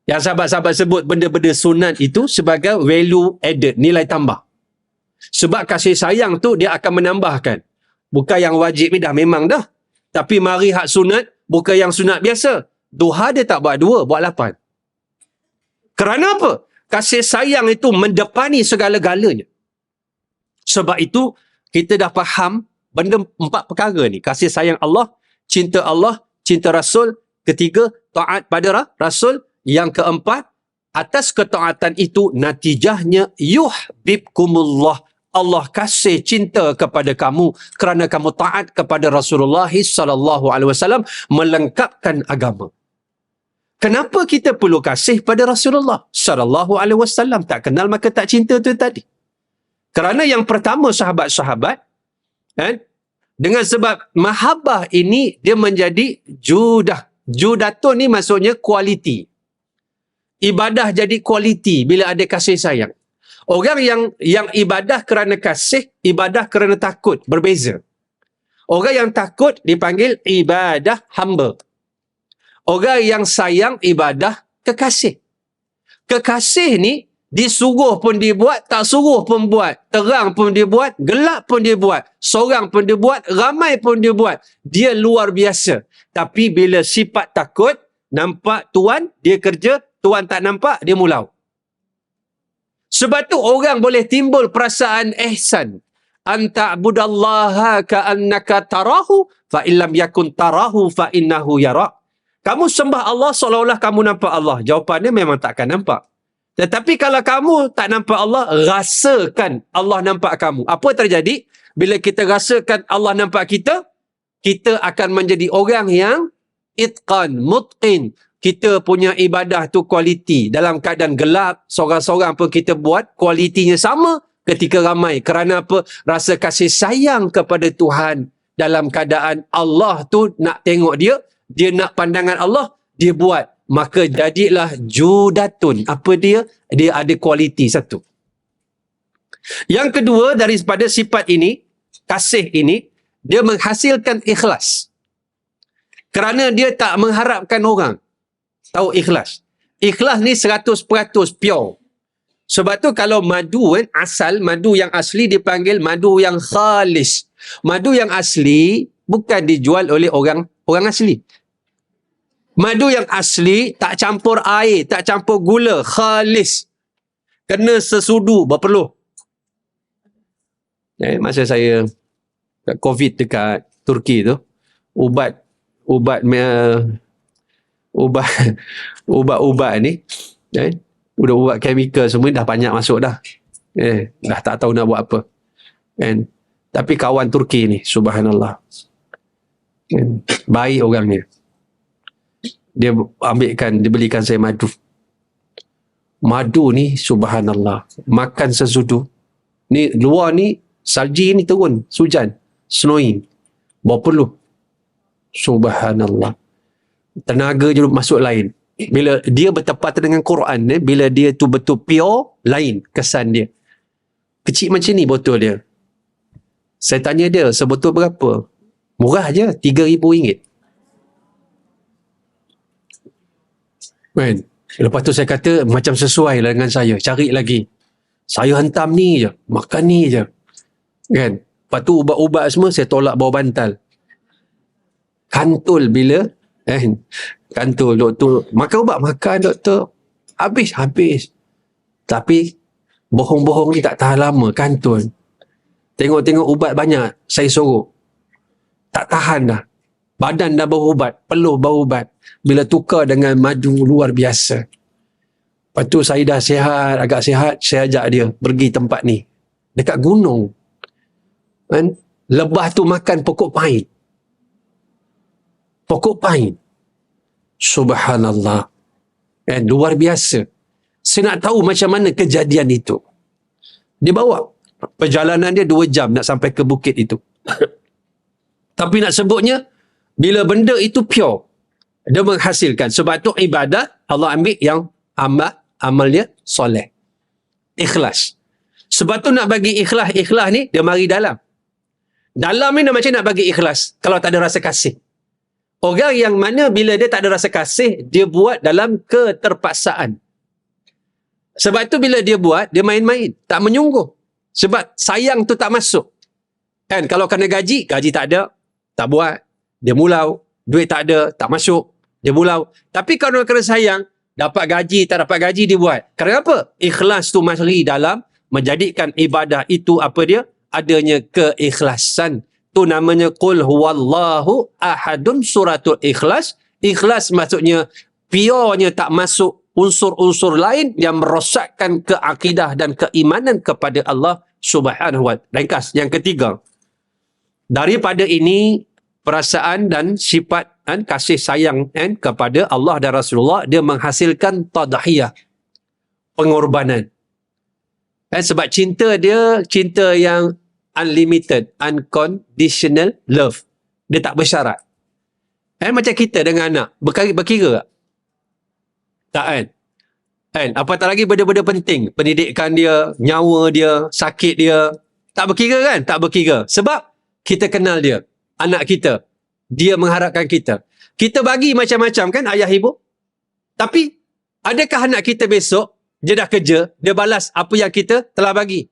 Yang sahabat-sahabat sebut benda-benda sunat itu sebagai value added, nilai tambah. Sebab kasih sayang tu dia akan menambahkan. Bukan yang wajib ni dah memang dah. Tapi mari hak sunat, bukan yang sunat biasa. Duha dia tak buat 2, buat 8. Kerana apa? Kasih sayang itu mendepani segala-galanya. Sebab itu, kita dah faham benda 4 perkara ni. Kasih sayang Allah, cinta Rasul. Ketiga, taat pada Rasul. Yang keempat, atas ketaatan itu, natijahnya yuhbibkumullah. Allah kasih cinta kepada kamu kerana kamu taat kepada Rasulullah sallallahu alaihi wasallam, melengkapkan agama. Kenapa kita perlu kasih pada Rasulullah sallallahu alaihi wasallam? Tak kenal maka tak cinta tu tadi. Kerana yang pertama sahabat-sahabat, dengan sebab mahabbah ini dia menjadi judah. Judatun ni maksudnya kualiti. Ibadah jadi kualiti bila ada kasih sayang. Orang yang ibadah kerana kasih, ibadah kerana takut, berbeza. Orang yang takut dipanggil ibadah hamba. Orang yang sayang ibadah kekasih. Kekasih ni disuruh pun dia buat, tak suruh pun buat. Terang pun dia buat, gelap pun dia buat. Seorang pun dia buat, ramai pun dia buat. Dia luar biasa. Tapi bila sifat takut, nampak tuan, dia kerja, tuan tak nampak, dia mulau. Sebab tu orang boleh timbul perasaan ihsan. Anta'budallaha ka'annaka tarahu, fa illam yakun tarahu fa innahu yarak. Kamu sembah Allah seolah-olah kamu nampak Allah. Jawapannya memang takkan nampak. Tetapi kalau kamu tak nampak Allah, rasakan Allah nampak kamu. Apa terjadi? Bila kita rasakan Allah nampak kita, kita akan menjadi orang yang itqan, mutqin. Kita punya ibadah tu kualiti. Dalam keadaan gelap, seorang-seorang pun kita buat, kualitinya sama ketika ramai. Kerana apa? Rasa kasih sayang kepada Tuhan. Dalam keadaan Allah tu nak tengok dia, dia nak pandangan Allah, dia buat. Maka jadilah judatun. Apa dia? Dia ada kualiti satu. Yang kedua, daripada sifat ini, kasih ini, dia menghasilkan ikhlas. Kerana dia tak mengharapkan orang. Tahu ikhlas? Ikhlas ni 100% pure. Sebab tu kalau madu asal, madu yang asli dipanggil madu yang khalis. Madu yang asli bukan dijual oleh orang asli. Madu yang asli tak campur air, tak campur gula, khalis. Kena sesudu berpeluh. Masa saya COVID dekat Turki tu, ubat ni, ubat chemical semua dah banyak masuk dah. Dah tak tahu nak buat apa. Tapi kawan Turki ni, subhanallah, baik orangnya. Dia dia belikan saya madu. Madu ni, subhanallah, makan sesudu. Ni luar ni, salji ni turun, hujan, snowing, berpeluh. Subhanallah. Tenaga je masuk lain. Bila dia bertepatan dengan Quran, bila dia tu betul pure, lain kesan dia. Kecil macam ni botol dia. Saya tanya dia, sebotol berapa? Murah je, RM3,000. Kan? Lepas tu saya kata, macam sesuai lah dengan saya. Cari lagi. Saya hantam ni je, makan ni je. Kan? Lepas tu ubat-ubat semua, saya tolak bawah bantal. Kantul bila kantul doktor, makan ubat, makan doktor, habis. Tapi bohong-bohong ni tak tahan lama, kantul. Tengok-tengok ubat banyak, saya sorok, tak tahan dah, badan dah berubat, peluh berubat. Bila tukar dengan madu, luar biasa. Lepas tu saya dah sihat, agak sihat, saya ajak dia pergi tempat ni, dekat gunung kan? Lebah tu makan pokok pahit. Subhanallah. Luar biasa. Saya nak tahu macam mana kejadian itu. Dia bawa. Perjalanan dia 2 jam nak sampai ke bukit itu. Tapi nak sebutnya, bila benda itu pure, dia menghasilkan. Sebab tu ibadah, Allah ambil yang amalnya soleh. Ikhlas. Sebab tu nak bagi ikhlas ni, dia mari dalam. Dalam ni macam nak bagi ikhlas kalau tak ada rasa kasih. Orang yang mana bila dia tak ada rasa kasih, dia buat dalam keterpaksaan. Sebab tu bila dia buat, dia main-main, tak menyungguh. Sebab sayang tu tak masuk. Kan, kalau kena gaji tak ada, tak buat. Dia mulau. Duit tak ada, tak masuk. Dia mulau. Tapi kalau kena sayang, dapat gaji, tak dapat gaji, dia buat. Kerana apa? Ikhlas tu mari dalam menjadikan ibadah itu apa dia? Adanya keikhlasan. Tu namanya Qul huwallahu ahadun, suratul ikhlas. Ikhlas maksudnya purenya tak masuk unsur-unsur lain yang merosakkan keakidah dan keimanan kepada Allah Subhanahu wa ta'ala. Ringkas, yang ketiga. Daripada ini, perasaan dan sifat kasih sayang kepada Allah dan Rasulullah, dia menghasilkan tadhiyah, pengorbanan. Sebab cinta dia, cinta yang unlimited, unconditional love. Dia tak bersyarat. Macam kita dengan anak, berkira tak? Tak kan? Apatah lagi benda-benda penting, pendidikan dia, nyawa dia, sakit dia, tak berkira kan? Tak berkira. Sebab kita kenal dia, anak kita, dia mengharapkan kita. Kita bagi macam-macam kan ayah ibu. Tapi adakah anak kita besok dia dah kerja, dia balas apa yang kita telah bagi?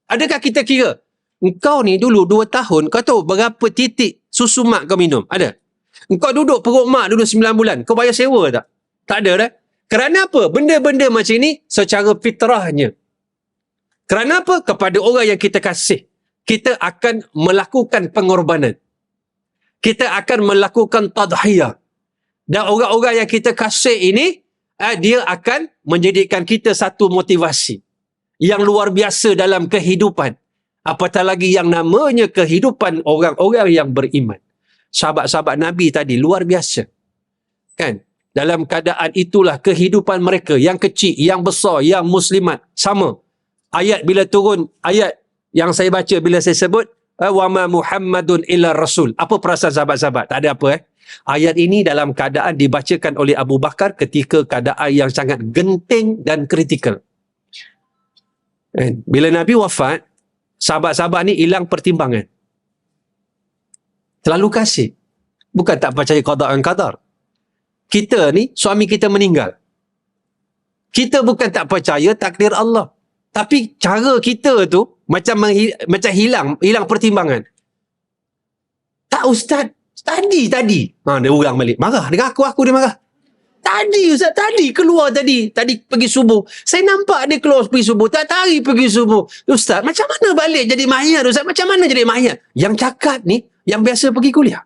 Adakah kita kira, engkau ni dulu 2 tahun, kau tahu berapa titik susu mak kau minum? Ada? Engkau duduk perut mak dulu 9 bulan, kau bayar sewa tak? Tak ada dah. Kerana apa? Benda-benda macam ni secara fitrahnya. Kerana apa? Kepada orang yang kita kasih, kita akan melakukan pengorbanan. Kita akan melakukan tadhiyah. Dan orang-orang yang kita kasih ini, dia akan menjadikan kita satu motivasi yang luar biasa dalam kehidupan. Apatah lagi yang namanya kehidupan orang-orang yang beriman. Sahabat-sahabat Nabi tadi luar biasa. Kan? Dalam keadaan itulah kehidupan mereka, yang kecil, yang besar, yang muslimat, sama. Ayat bila turun, ayat yang saya baca bila saya sebut, wa ma Muhammadun illa rasul. Apa perasaan sahabat-sahabat? Tak ada apa Ayat ini dalam keadaan dibacakan oleh Abu Bakar ketika keadaan yang sangat genting dan kritikal. Bila Nabi wafat, sahabat-sahabat ni hilang pertimbangan. Terlalu kasih. Bukan tak percaya qada dan qadar. Kita ni, suami kita meninggal. Kita bukan tak percaya takdir Allah. Tapi cara kita tu macam hilang pertimbangan. Tak ustaz, tadi. Dia ulang balik. Marah dengan aku dia marah. Tadi ustaz, tadi keluar tadi pergi subuh. Saya nampak dia keluar pergi subuh, tak tarik pergi subuh. Ustaz, macam mana balik jadi mayat ustaz? Macam mana jadi mayat? Yang cakap ni yang biasa pergi kuliah.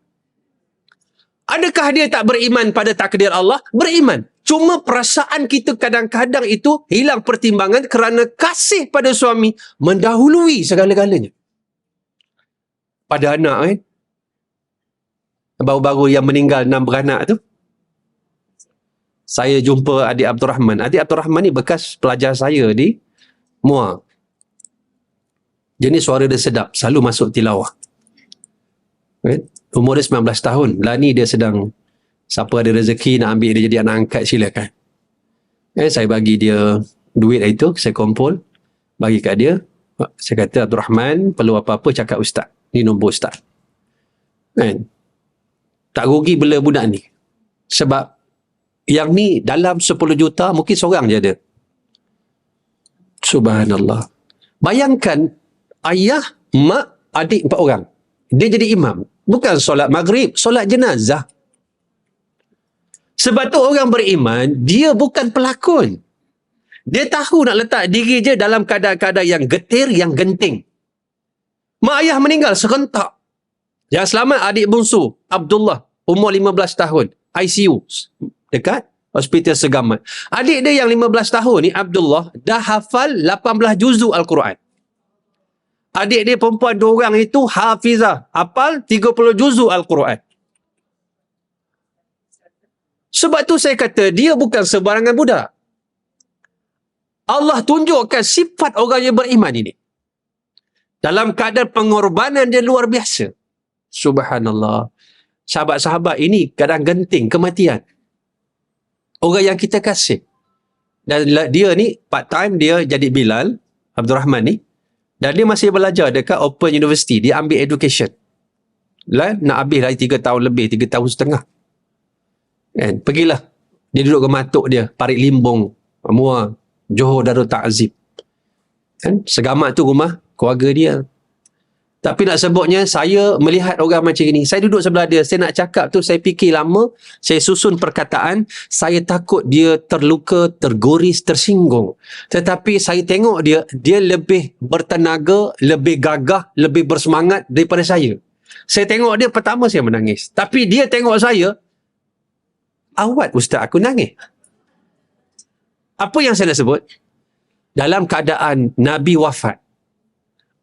Adakah dia tak beriman pada takdir Allah? Beriman. Cuma perasaan kita kadang-kadang itu hilang pertimbangan kerana kasih pada suami mendahului segala-galanya. Pada anak baru-baru yang meninggal 6 beranak tu, saya jumpa adik Abdul Rahman. Adik Abdul Rahman ni bekas pelajar saya di MUA. Dia ni suara dia sedap, selalu masuk tilawah. Umur dia 19 tahun. Lah ni dia sedang, siapa ada rezeki nak ambil dia jadi anak angkat, silakan. Saya bagi dia duit itu, saya kumpul, bagi kat dia. Saya kata, Abdul Rahman, perlu apa-apa cakap ustaz. Ni nombor ustaz. Tak rugi bela budak ni. Sebab yang ni dalam 10 juta mungkin seorang je ada. Subhanallah. Bayangkan ayah, mak, adik 4 orang. Dia jadi imam. Bukan solat maghrib, solat jenazah. Sebab tu orang beriman, dia bukan pelakon. Dia tahu nak letak diri je dalam keadaan-keadaan yang getir, yang genting. Mak ayah meninggal serentak. Yang selamat adik bungsu, Abdullah, umur 15 tahun, ICU, dekat Hospital Segamat. Adik dia yang 15 tahun ni, Abdullah, dah hafal 18 juzuk Al-Quran. Adik dia perempuan 2 orang itu hafizah, hafal 30 juzuk Al-Quran. Sebab tu saya kata, dia bukan sebarangan budak. Allah tunjukkan sifat orang yang beriman ini. Dalam keadaan pengorbanan dia luar biasa. Subhanallah. Sahabat-sahabat ini kadang genting kematian. Orang yang kita kasih. Dan dia ni part time dia jadi Bilal, Abdul Rahman ni. Dan dia masih belajar dekat Open University. Dia ambil education. Nak habis lagi 3 tahun lebih, 3 tahun setengah. Pergilah. Dia duduk ke matuk dia. Parit Limbong, Muar, Johor Darul Ta'zib. Segamat tu rumah keluarga dia. Tapi nak sebutnya, saya melihat orang macam ini. Saya duduk sebelah dia. Saya nak cakap tu, saya fikir lama. Saya susun perkataan. Saya takut dia terluka, tergoris, tersinggung. Tetapi saya tengok dia lebih bertenaga, lebih gagah, lebih bersemangat daripada saya. Saya tengok dia, pertama saya menangis. Tapi dia tengok saya, awat ustaz, aku nangis. Apa yang saya nak sebut? Dalam keadaan Nabi wafat,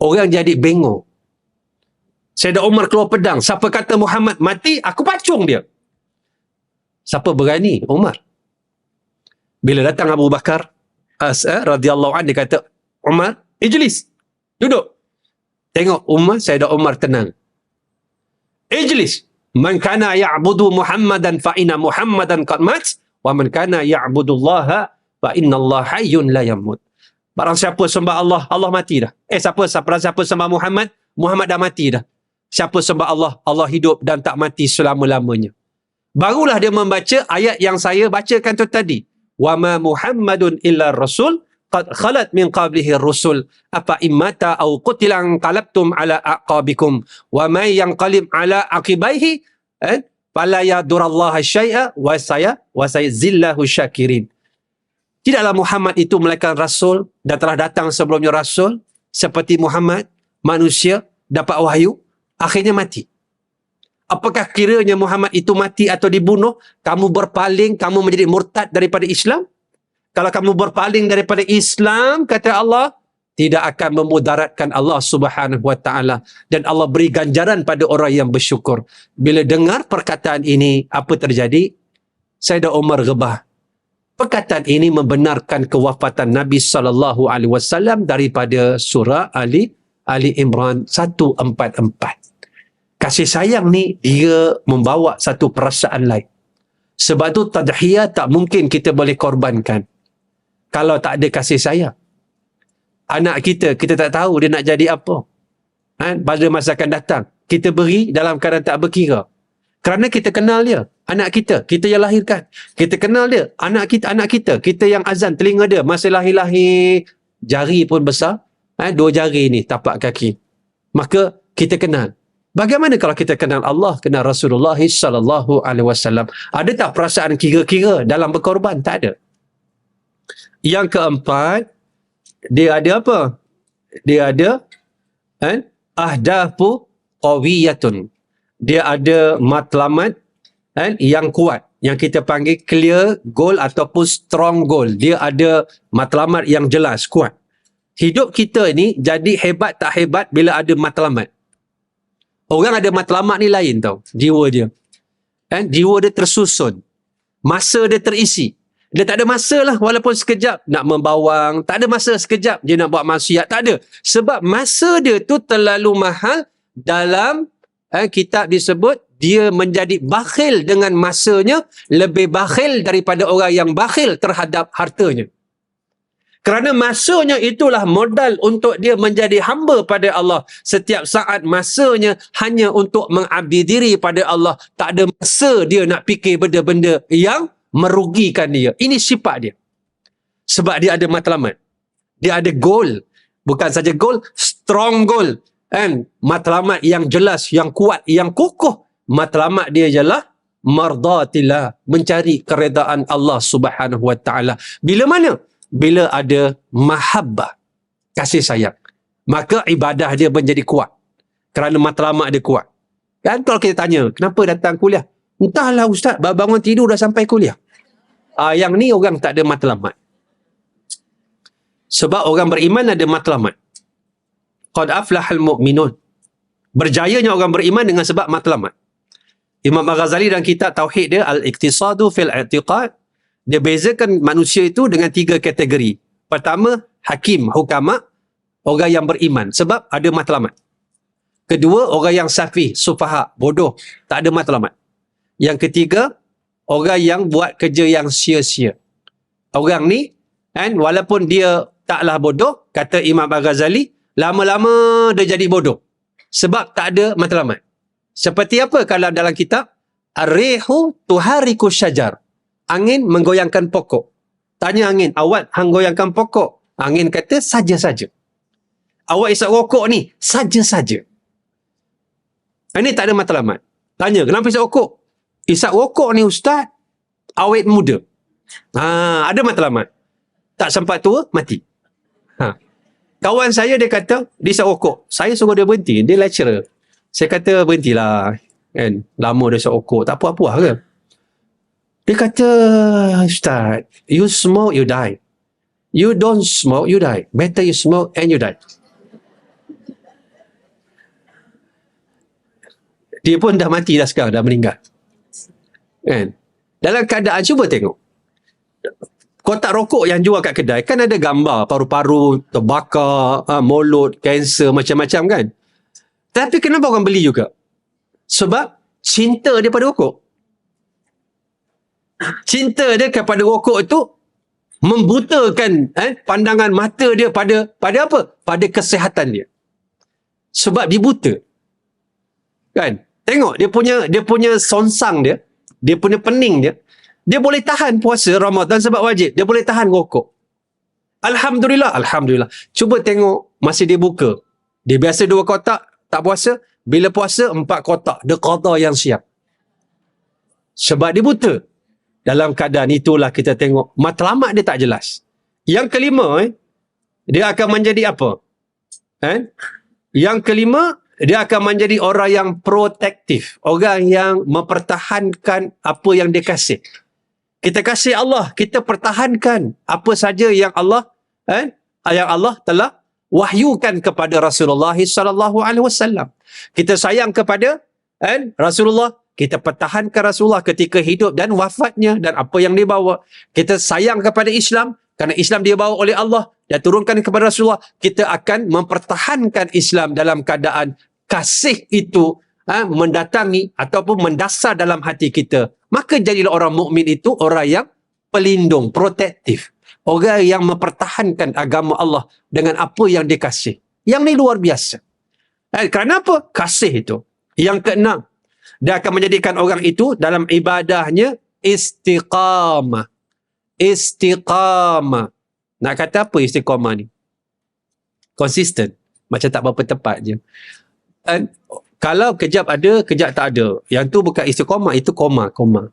orang jadi bengong. Sayyidina Umar keluar pedang. Siapa kata Muhammad mati, aku pacung dia. Siapa berani? Umar. Bila datang Abu Bakar radhiyallahu anhu, dia kata, Umar, ijlis. Duduk. Tengok Umar, Sayyidina Umar tenang. Ijlis. Man kana ya'budu Muhammadan fa inna Muhammadan qad mat, wa man kana ya'budullaha fa inna Allah hayyun la yamut. Barang siapa sembah Allah, Allah mati dah. Siapa sembah Muhammad, Muhammad dah mati dah. Siapa sembah Allah, Allah hidup dan tak mati selama-lamanya. Barulah dia membaca ayat yang saya bacakan tu tadi. Wa ma Muhammadun illa rasul qad khalat min qablihi rusul afa immata aw qutilan qalabtum ala aqabikum wa may yanqalib ala aqibaihi fala yadurallahu syai'a wa sayazillahu syakirin. Tidaklah Muhammad itu melainkan rasul dan telah datang sebelumnya rasul seperti Muhammad, manusia dapat wahyu, akhirnya mati. Apakah kiranya Muhammad itu mati atau dibunuh, kamu berpaling, kamu menjadi murtad daripada Islam? Kalau kamu berpaling daripada Islam, kata Allah, tidak akan memudaratkan Allah Subhanahu wa taala, dan Allah beri ganjaran pada orang yang bersyukur. Bila dengar perkataan ini, apa terjadi? Sayyidah Umar rebah. Perkataan ini membenarkan kewafatan Nabi sallallahu alaihi wasallam daripada surah Ali Imran 144. Kasih sayang ni dia membawa satu perasaan lain. Sebab tu tadhiyah tak mungkin kita boleh korbankan kalau tak ada kasih sayang. Anak kita tak tahu dia nak jadi apa. Pada masa akan datang, kita beri dalam keadaan tak berkira. Kerana kita kenal dia, anak kita yang lahirkan. Kita kenal dia, anak kita yang azan telinga dia masa lahir-lahir, jari pun besar, 2 jari ni tapak kaki. Maka kita kenal. Bagaimana kalau kita kenal Allah, kenal Rasulullah sallallahu alaihi wasallam? Ada tak perasaan kira-kira dalam berkorban? Tak ada. Yang keempat, dia ada apa? Dia ada ahdafu qawiyatun. Dia ada matlamat yang kuat, yang kita panggil clear goal ataupun strong goal. Dia ada matlamat yang jelas, kuat. Hidup kita ni jadi hebat tak hebat bila ada matlamat. Orang ada matlamat ni lain tau, jiwa dia. Jiwa dia tersusun. Masa dia terisi. Dia tak ada masa lah, walaupun sekejap nak membawang. Tak ada masa sekejap dia nak buat maksiat. Tak ada. Sebab masa dia tu terlalu mahal. Dalam kitab disebut, dia menjadi bakhil dengan masanya, lebih bakhil daripada orang yang bakhil terhadap hartanya. Kerana masanya itulah modal untuk dia menjadi hamba pada Allah. Setiap saat masanya hanya untuk mengabdi diri pada Allah. Tak ada masa dia nak fikir benda-benda yang merugikan dia. Ini sifat dia. Sebab dia ada matlamat. Dia ada goal. Bukan saja goal, strong goal. Matlamat yang jelas, yang kuat, yang kukuh. Matlamat dia ialah mardatillah, mencari keredaan Allah Subhanahu wa taala. Bila mana? Bila ada mahabbah, kasih sayang, maka ibadah dia menjadi kuat. Kerana matlamat dia kuat. Kan kalau kita tanya, kenapa datang kuliah? Entahlah ustaz, bangun tidur dah sampai kuliah. Yang ni orang tak ada matlamat. Sebab orang beriman ada matlamat. Qad aflahal mu'minun. Berjayanya orang beriman dengan sebab matlamat. Imam Al-Ghazali dalam kitab Tauhid dia, Al-Iqtisadu fil I'tiqad, dia bezakan manusia itu dengan 3 kategori. Pertama, hakim, hukama, orang yang beriman. Sebab ada matlamat. Kedua, orang yang safih, sufaha, bodoh, tak ada matlamat. Yang ketiga, orang yang buat kerja yang sia-sia. Orang ni, walaupun dia taklah bodoh, kata Imam Al-Ghazali, lama-lama dia jadi bodoh. Sebab tak ada matlamat. Seperti apa kalau dalam kitab? Ar-rihu tuhariku syajar. Angin menggoyangkan pokok. Tanya angin, awak hang goyangkan pokok? Angin kata, saja-saja. Awak isap rokok ni, saja-saja. Ini tak ada matlamat. Tanya, kenapa isap rokok? Isap rokok ni ustaz, awet muda. Ada matlamat. Tak sempat tua, mati. Kawan saya dia kata, dia isap rokok. Saya suruh dia berhenti, dia lecturer. Saya kata, berhentilah. Lama dia isap rokok, tak apa-apa ke? Dia kata, ustaz, you smoke, you die. You don't smoke, you die. Better you smoke and you die. Dia pun dah mati dah sekarang, dah meninggal. Dalam keadaan, cuba tengok. Kotak rokok yang jual kat kedai, kan ada gambar paru-paru terbakar, mulut, kanser, macam-macam kan. Tapi kenapa orang beli juga? Sebab cinta dia pada rokok. Cinta dia kepada rokok itu membutakan pandangan mata dia pada apa? Pada kesihatan dia. Sebab dia buta. Kan? Tengok dia punya songsang dia punya pening dia. Dia boleh tahan puasa Ramadan sebab wajib. Dia boleh tahan rokok. Alhamdulillah, alhamdulillah. Cuba tengok masa dia buka. Dia biasa 2 kotak, tak puasa. Bila puasa 4 kotak. Dia qada yang siap. Sebab dia buta. Dalam keadaan itulah kita tengok matlamat dia tak jelas. Yang kelima, dia akan menjadi apa? Yang kelima, dia akan menjadi orang yang protektif. Orang yang mempertahankan apa yang dia kasih. Kita kasih Allah, kita pertahankan apa saja yang Allah telah wahyukan kepada Rasulullah sallallahu alaihi wasallam. Kita sayang kepada Rasulullah, kita pertahankan Rasulullah ketika hidup dan wafatnya dan apa yang dia bawa. Kita sayang kepada Islam kerana Islam dia bawa oleh Allah dan turunkan kepada Rasulullah. Kita akan mempertahankan Islam dalam keadaan kasih itu mendatangi ataupun mendasar dalam hati kita. Maka jadilah orang mukmin itu orang yang pelindung, protektif. Orang yang mempertahankan agama Allah dengan apa yang dikasih. Yang ni luar biasa. Kerana apa? Kasih itu. Yang keenam, dia akan menjadikan orang itu dalam ibadahnya istiqamah. Istiqamah. Nak kata apa istiqamah ni? Konsisten. Macam tak berapa tepat je. Kalau kejap ada, kejap tak ada. Yang tu bukan istiqamah, itu koma. Koma.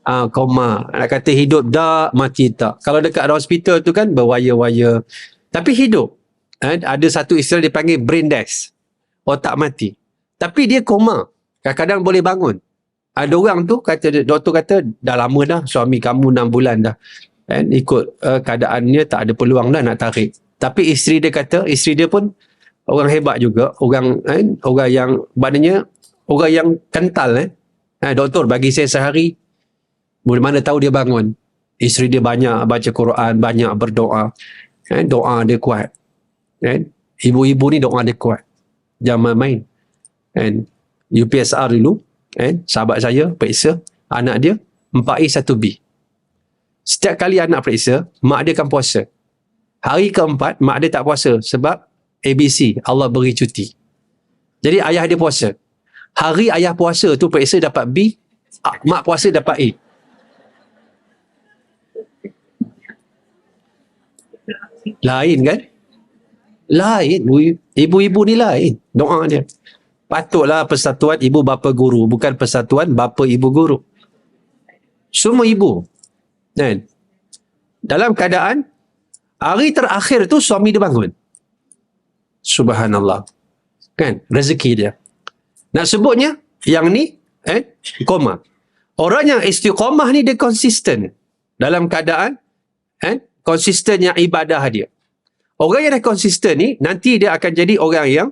Nak kata hidup dah, mati tak. Kalau dekat hospital tu kan berwaya-waya. Tapi hidup. Ada satu istilah dipanggil brain death. Otak mati. Tapi dia koma. Kadang-kadang boleh bangun. Ada orang tu, doktor kata, dah lama dah, suami kamu 6 bulan dah. Ikut keadaannya tak ada peluang dah nak tarik. Tapi isteri dia kata, isteri dia pun orang hebat juga, orang yang maknanya orang yang kental. Doktor bagi saya sehari, boleh mana tahu dia bangun. Isteri dia banyak baca Quran, banyak berdoa. Doa dia kuat. Ibu-ibu ni doa dia kuat. Jangan main. UPSR dulu, sahabat saya periksa anak dia 4A 1B. Setiap kali anak periksa, mak dia akan puasa. Hari keempat, mak dia tak puasa sebab ABC, Allah beri cuti. Jadi ayah dia puasa. Hari ayah puasa tu periksa dapat B, mak puasa dapat A. Lain kan? Lain. Ibu-ibu ni lain. Doa dia. Patutlah persatuan ibu bapa guru, bukan persatuan bapa ibu guru. Semua ibu. Kan? Dalam keadaan hari terakhir tu suami dia bangun. Subhanallah. Kan? Rezeki dia. Nak sebutnya, yang ni, koma. Orang yang istiqamah ni dia konsisten. Dalam keadaan, konsistennya ibadah dia. Orang yang dah konsisten ni, nanti dia akan jadi orang yang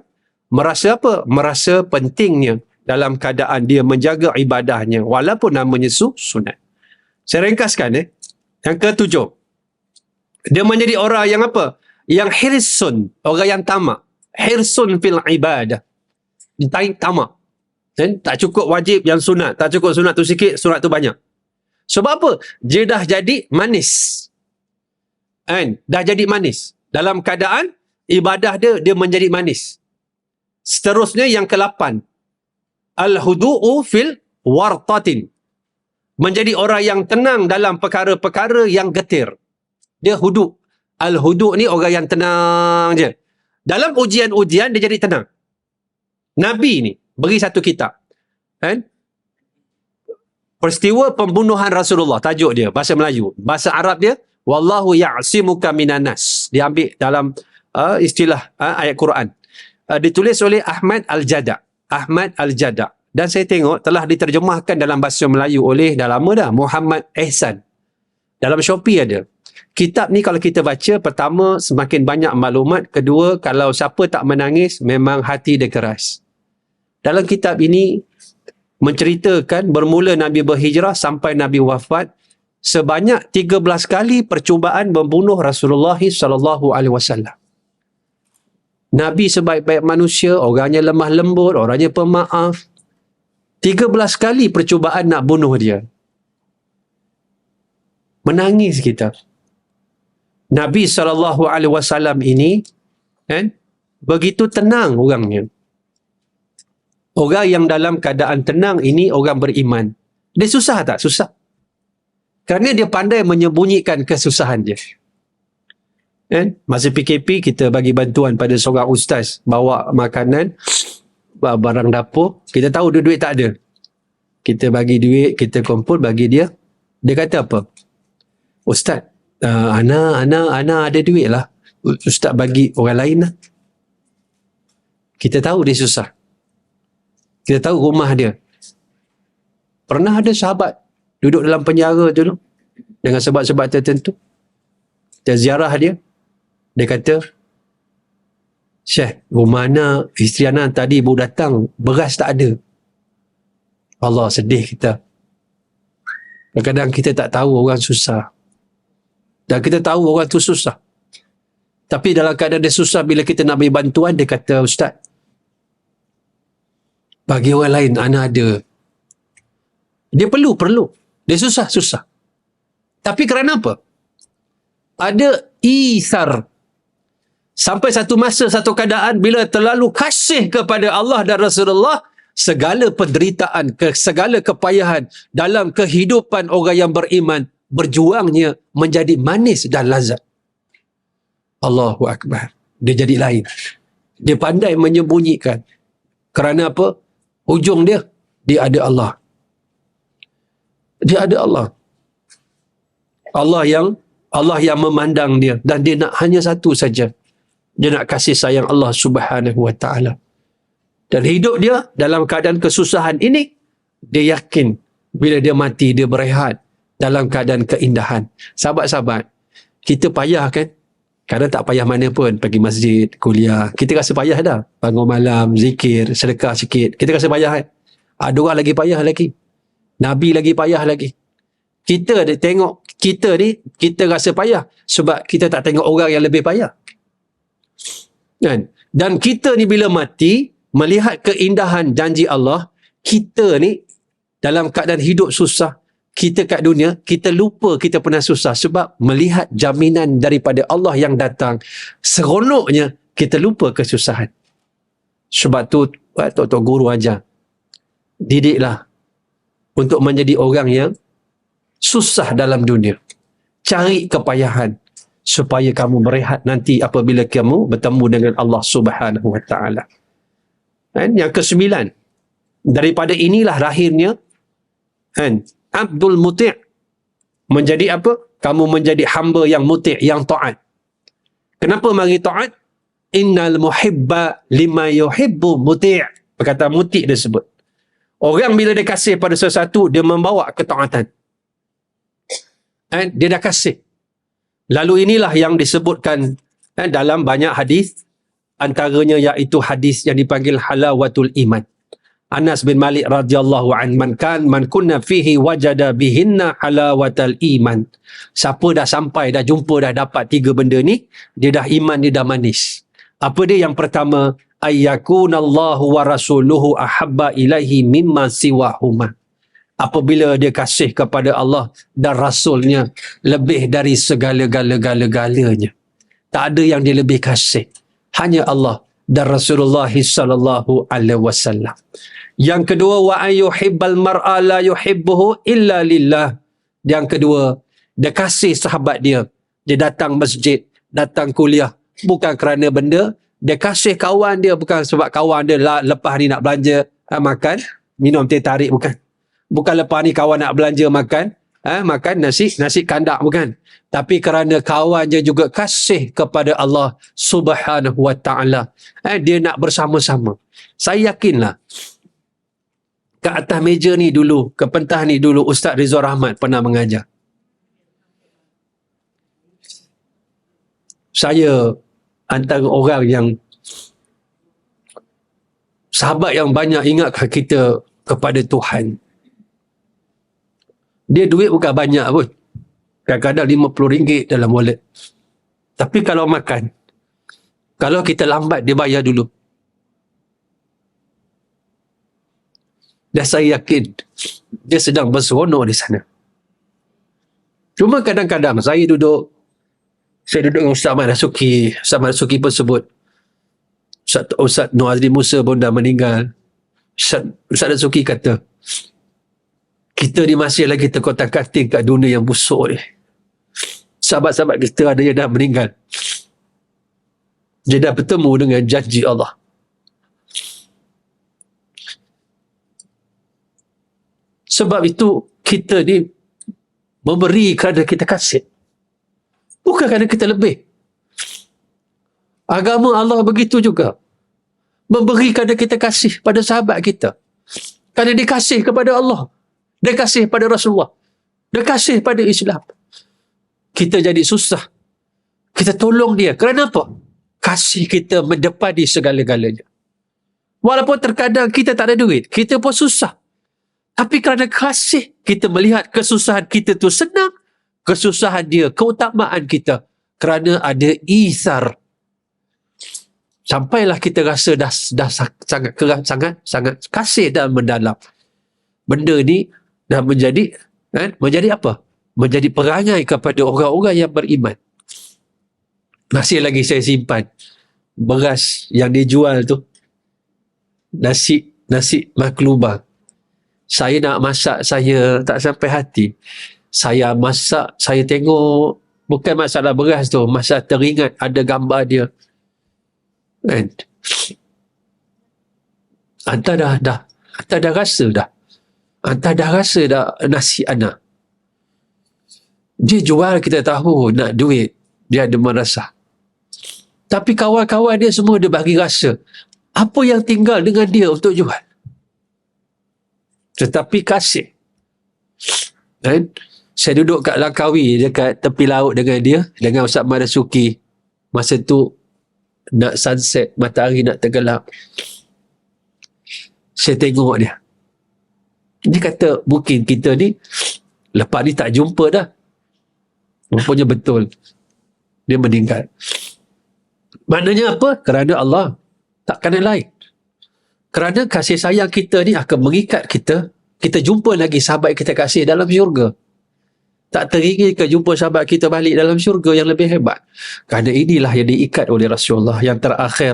merasa apa? Merasa pentingnya dalam keadaan dia menjaga ibadahnya. Walaupun namanya sunat. Saya ringkaskan. Yang ketujuh. Dia menjadi orang yang apa? Yang hirsun. Orang yang tamak. Hirsun fil ibadah. Dia tamak. Tak cukup wajib yang sunat. Tak cukup sunat tu sikit, sunat tu banyak. Sebab apa? Dia dah jadi manis. Dah jadi manis. Dalam keadaan ibadah dia menjadi manis. Seterusnya yang ke-8. Al-hudu'u fil wartatin. Menjadi orang yang tenang dalam perkara-perkara yang getir. Dia hudu'. Al-hudu' ni orang yang tenang je. Dalam ujian-ujian dia jadi tenang. Nabi ni beri satu kitab. Peristiwa pembunuhan Rasulullah. Tajuk dia. Bahasa Melayu. Bahasa Arab dia. Wallahu ya'simuka minan nas. Dia ambil dalam istilah ayat Quran. Ditulis oleh Ahmad Al-Jada'. Ahmad Al-Jada'. Dan saya tengok telah diterjemahkan dalam bahasa Melayu oleh, dah lama dah, Muhammad Ehsan. Dalam Shopee ada. Kitab ni kalau kita baca, pertama semakin banyak maklumat. Kedua, kalau siapa tak menangis, memang hati dia keras. Dalam kitab ini menceritakan bermula Nabi berhijrah sampai Nabi wafat, sebanyak 13 kali percubaan membunuh Rasulullah SAW. Nabi sebaik-baik manusia, orangnya lemah lembut, orangnya pemaaf. 13 kali percubaan nak bunuh dia. Menangis kita. Nabi SAW ini begitu tenang orangnya. Orang yang dalam keadaan tenang ini orang beriman. Dia susah tak? Susah. Kerana dia pandai menyembunyikan kesusahan dia. Kan? Masa PKP kita bagi bantuan pada seorang ustaz, bawa makanan, barang dapur, kita tahu dia duit tak ada. Kita bagi duit, kita kumpul bagi dia. Dia kata apa? Ustaz, Ana ada duit lah. Ustaz bagi orang lain lah. Kita tahu dia susah. Kita tahu rumah dia. Pernah ada sahabat duduk dalam penjara dulu dengan sebab-sebab tertentu. Kita ziarah dia. Dia kata, Syekh, rumah Ana, isteri Ana tadi baru datang, beras tak ada. Allah, sedih kita. Kadang-kadang kita tak tahu orang susah. Dan kita tahu orang tu susah. Tapi dalam keadaan dia susah, bila kita nak beri bantuan, dia kata, Ustaz, bagi orang lain, Ana ada. Dia perlu. Dia susah. Tapi kerana apa? Ada isar. Sampai satu masa, satu keadaan, bila terlalu kasih kepada Allah dan Rasulullah, segala penderitaan, segala kepayahan dalam kehidupan orang yang beriman, berjuangnya menjadi manis dan lazat. Allahu Akbar. Dia jadi lain. Dia pandai menyembunyikan. Kerana apa? Ujung dia ada Allah. Dia ada Allah. Allah yang memandang dia. Dan dia nak hanya satu saja. Dia nak kasih sayang Allah Subhanahu Wa Ta'ala. Dan hidup dia dalam keadaan kesusahan ini, dia yakin bila dia mati, dia berehat dalam keadaan keindahan. Sahabat-sahabat, kita payah kan? Kadang tak payah mana pun, pergi masjid, kuliah. Kita rasa payah dah. Bangun malam, zikir, sedekah sikit. Kita rasa payah kan? Ada orang lagi payah lagi. Nabi lagi payah lagi. Kita tengok kita ni, kita rasa payah. Sebab kita tak tengok orang yang lebih payah. Kan? Dan kita ni bila mati, melihat keindahan janji Allah, kita ni dalam keadaan hidup susah, kita kat dunia, kita lupa kita pernah susah sebab melihat jaminan daripada Allah yang datang. Seronoknya kita lupa kesusahan. Sebab tu Tok Guru ajar, didiklah untuk menjadi orang yang susah dalam dunia. Cari kepayahan supaya kamu berehat nanti apabila kamu bertemu dengan Allah Subhanahu Wa Ta'ala. Yang ke-9, daripada inilah lahirnya Abdul Muti'. Menjadi apa? Kamu menjadi hamba yang muti', yang taat. Kenapa mari taat? Innal muhibba lima yuhibbu muti'. Perkataan muti' dia sebut. Orang bila dia kasih pada sesuatu, dia membawa ketaatan. Dia dah kasih. Lalu inilah yang disebutkan dalam banyak hadis, antaranya iaitu hadis yang dipanggil halawatul iman. Anas bin Malik radhiyallahu an, man kunna fihi wajada bihinna halawatal iman. Siapa dah sampai, dah jumpa, dah dapat 3 benda ni, dia dah iman, dia dah manis. Apa dia? Yang pertama, ayyakunallahu wa rasuluhu ahabba ilaihi mimma siwahuma. Apabila dia kasih kepada Allah dan Rasulnya lebih dari segala-galanya. Tak ada yang dia lebih kasih. Hanya Allah dan Rasulullah sallallahu alaihi wasallam. Yang kedua, wa ayyuhibbal mar'a la yuhibbuhu illa lillah. Yang kedua, dia kasih sahabat dia. Dia datang masjid, datang kuliah bukan kerana benda. Dia kasih kawan dia bukan sebab kawan dia lepas ni nak belanja makan, minum teh tarik, bukan. Bukan lepas ni kawan nak belanja makan nasi kandak, bukan. Tapi kerana kawan dia juga kasih kepada Allah Subhanahu Wa Ta'ala. Dia nak bersama-sama. Saya yakinlah ke atas meja ni dulu, ke pentas ni dulu, Ustaz Rizal Rahmat pernah mengajar. Saya antara orang yang sahabat yang banyak ingatkan kita kepada Tuhan. Dia duit bukan banyak pun. Kadang-kadang RM50 dalam wallet. Tapi kalau makan, kalau kita lambat, dia bayar dulu. Dan saya yakin dia sedang berseronok di sana. Cuma kadang-kadang saya duduk dengan Ustaz Ahmad Rasuki. Ustaz Ahmad Rasuki pun sebut, Ustaz Nur Azli Musa pun dah meninggal. Ustaz Dasuki kata, kita ni masih lagi terkotak-kating kat dunia yang busuk ni. Sahabat-sahabat kita ada yang dah meninggal. Dia dah bertemu dengan janji Allah. Sebab itu kita ni memberi kerana kita kasih. Bukan kerana kita lebih. Agama Allah begitu juga. Memberi kerana kita kasih pada sahabat kita. Kerana dia kasih kepada Allah. Dia kasih pada Rasulullah. Dia kasih pada Islam. Kita jadi susah. Kita tolong dia. Kerana apa? Kasih kita mendepani segala-galanya. Walaupun terkadang kita tak ada duit, kita pun susah. Tapi kerana kasih, kita melihat kesusahan kita tu senang. Kesusahan dia, keutamaan kita. Kerana ada isar. Sampailah kita rasa dah sangat kasih dan mendalam. Benda ni dah menjadi apa? Menjadi perangai kepada orang-orang yang beriman. Masih lagi saya simpan beras yang dijual tu, nasi maklubah. Saya nak masak, saya tak sampai hati. Saya masak, saya tengok, bukan masalah beras tu, masa teringat ada gambar dia. And Anta dah rasa dah. Anta dah rasa dah nasi anak. Dia jual, kita tahu nak duit. Dia ada merasa. Tapi kawan-kawan dia semua dia bagi rasa. Apa yang tinggal dengan dia untuk jual? Tetapi kasih. Dan saya duduk kat Langkawi, dekat tepi laut dengan dia, dengan Ustaz Madasuki. Masa tu nak sunset, matahari nak tenggelam. Saya tengok dia. Dia kata, mungkin kita ni lepas ni tak jumpa dah. Rupanya betul. Dia meninggal. Maknanya apa? Kerana Allah. Tak kerana lain. Kerana kasih sayang kita ni akan mengikat kita. Kita jumpa lagi sahabat kita kasih dalam syurga. Tak teringin ke jumpa sahabat kita balik dalam syurga yang lebih hebat. Kerana inilah yang diikat oleh Rasulullah. Yang terakhir.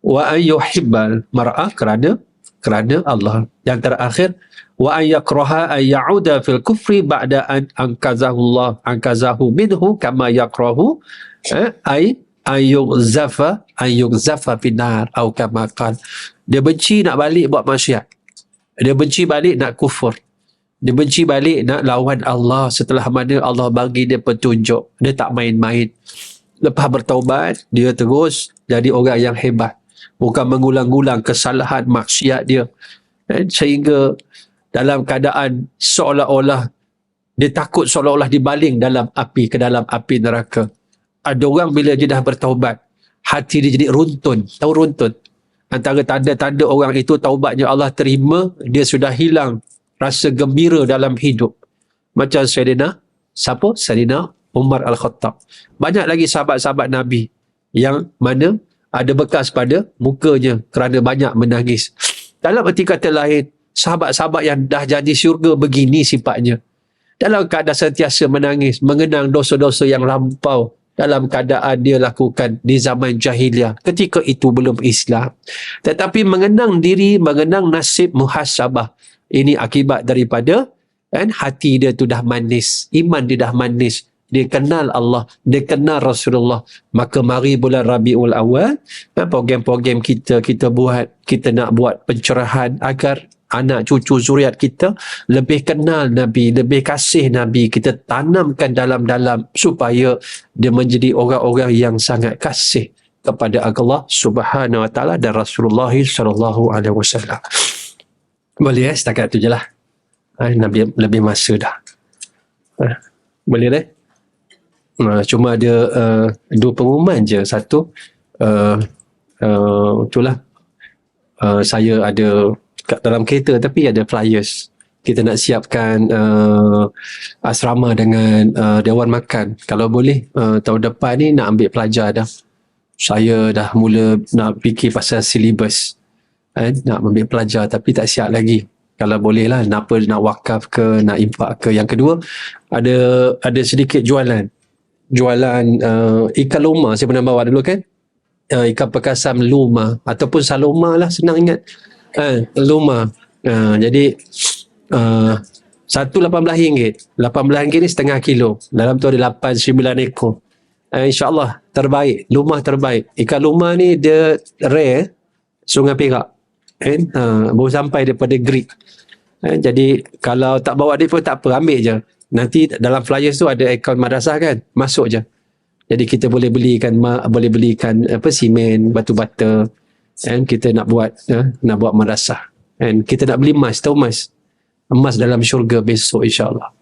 Wa ayyuhibbal mar'ah kerana Allah. Yang terakhir, wa ayyakraha ayyauda fil kufri ba'da an ankazahu minhu kama yakrahu ayyuzafa finar atau kama qal. Dia benci nak balik buat maksiat. Dia benci balik nak kufur. Dia benci balik nak lawan Allah setelah mana Allah bagi dia petunjuk. Dia tak main-main. Lepas bertaubat, dia terus jadi orang yang hebat. Bukan mengulang-ulang kesalahan maksiat dia. Sehingga dalam keadaan seolah-olah dia takut seolah-olah dibaling ke dalam api neraka. Ada orang bila dia dah bertaubat, hati dia jadi runtun. Tahu runtun? Antara tanda-tanda orang itu taubatnya Allah terima, dia sudah hilang rasa gembira dalam hidup. Macam Sayyidina Umar Al-Khattab. Banyak lagi sahabat-sahabat Nabi yang mana ada bekas pada mukanya kerana banyak menangis. Dalam erti kata lain, sahabat-sahabat yang dah jadi syurga begini sifatnya. Dalam keadaan sentiasa menangis, mengenang dosa-dosa yang lampau dalam keadaan dia lakukan di zaman jahiliah. Ketika itu belum Islam. Tetapi mengenang diri, mengenang nasib, muhasabah. Ini akibat daripada hati dia tu dah manis. Iman dia dah manis. Dia kenal Allah, dia kenal Rasulullah. Maka mari bulan Rabiul Awal, program-program kita buat, kita nak buat pencerahan agar anak cucu zuriat kita lebih kenal Nabi, lebih kasih Nabi. Kita tanamkan dalam-dalam supaya dia menjadi orang-orang yang sangat kasih kepada Allah Subhanahu Wa Taala dan Rasulullah sallallahu alaihi wasallam. Boleh setakat tu je lah. Nabi lebih masa dah. Boleh deh. Cuma ada dua pengumuman je. Satu, itulah, saya ada kat dalam kereta tapi ada flyers. Kita nak siapkan asrama dengan Dewan Makan. Kalau boleh, tahun depan ni nak ambil pelajar dah. Saya dah mula nak fikir pasal silibus. Nak ambil pelajar tapi tak siap lagi. Kalau boleh lah, nak wakaf ke, nak infak ke. Yang kedua, ada sedikit jualan ikan loma saya pernah bawa dulu kan. ikan perkasam luma ataupun saloma lah, senang ingat. Luma. Jadi satu RM18. RM18 ni setengah kilo. Dalam tu ada 8-9 ekor. InsyaAllah terbaik. Luma terbaik. Ikan luma ni dia rare Sungai Perak. Baru sampai daripada Greek. Jadi kalau tak bawa dia pun tak apa, ambil je. Nanti dalam flyers tu ada akaun madrasah kan, masuk je. Jadi kita boleh belikan simen, batu bata, and kita nak buat madrasah. And kita nak beli emas, tahu emas dalam syurga besok insya-Allah.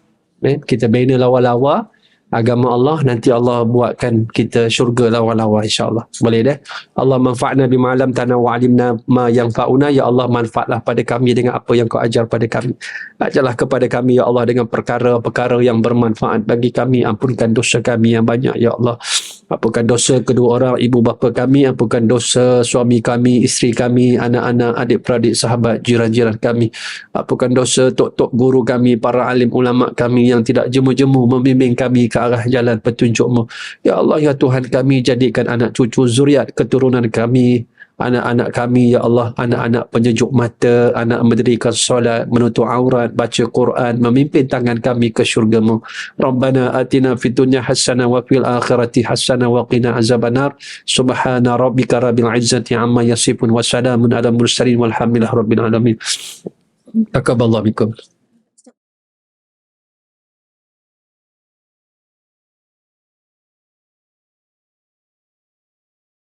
Kita bina lawa-lawa agama Allah, nanti Allah buatkan kita syurga lawa-lawa insya-Allah. Boleh dah. Allah manfa'na bima 'allamtana wa 'alimna ma yanfa'una. Ya Allah, manfaatlah pada kami dengan apa yang kau ajar pada kami. Ajarlah kepada kami ya Allah dengan perkara-perkara yang bermanfaat bagi kami. Ampunkan dosa kami yang banyak ya Allah. Ampunkan dosa kedua orang ibu bapa kami, ampunkan dosa suami kami, isteri kami, anak-anak, adik-beradik, sahabat, jiran-jiran kami. Ampunkan dosa tok-tok guru kami, para alim ulama kami yang tidak jemu-jemu membimbing kami ke arah jalan petunjuk-Mu. Ya Allah, ya Tuhan kami, jadikan anak cucu zuriat keturunan kami, anak-anak kami ya Allah, anak-anak penyejuk mata, anak mendirikan solat, menutup aurat, baca Quran, memimpin tangan kami ke syurga-Mu. Rabbana atina fid dunya hasanah wa fil akhirati hasanah wa qina azabannar. Subhana rabbika rabbil izzati amma yasifun wa salamun ala mursalin walhamdulillahi rabbil alamin. Taqabbalallahu minkum.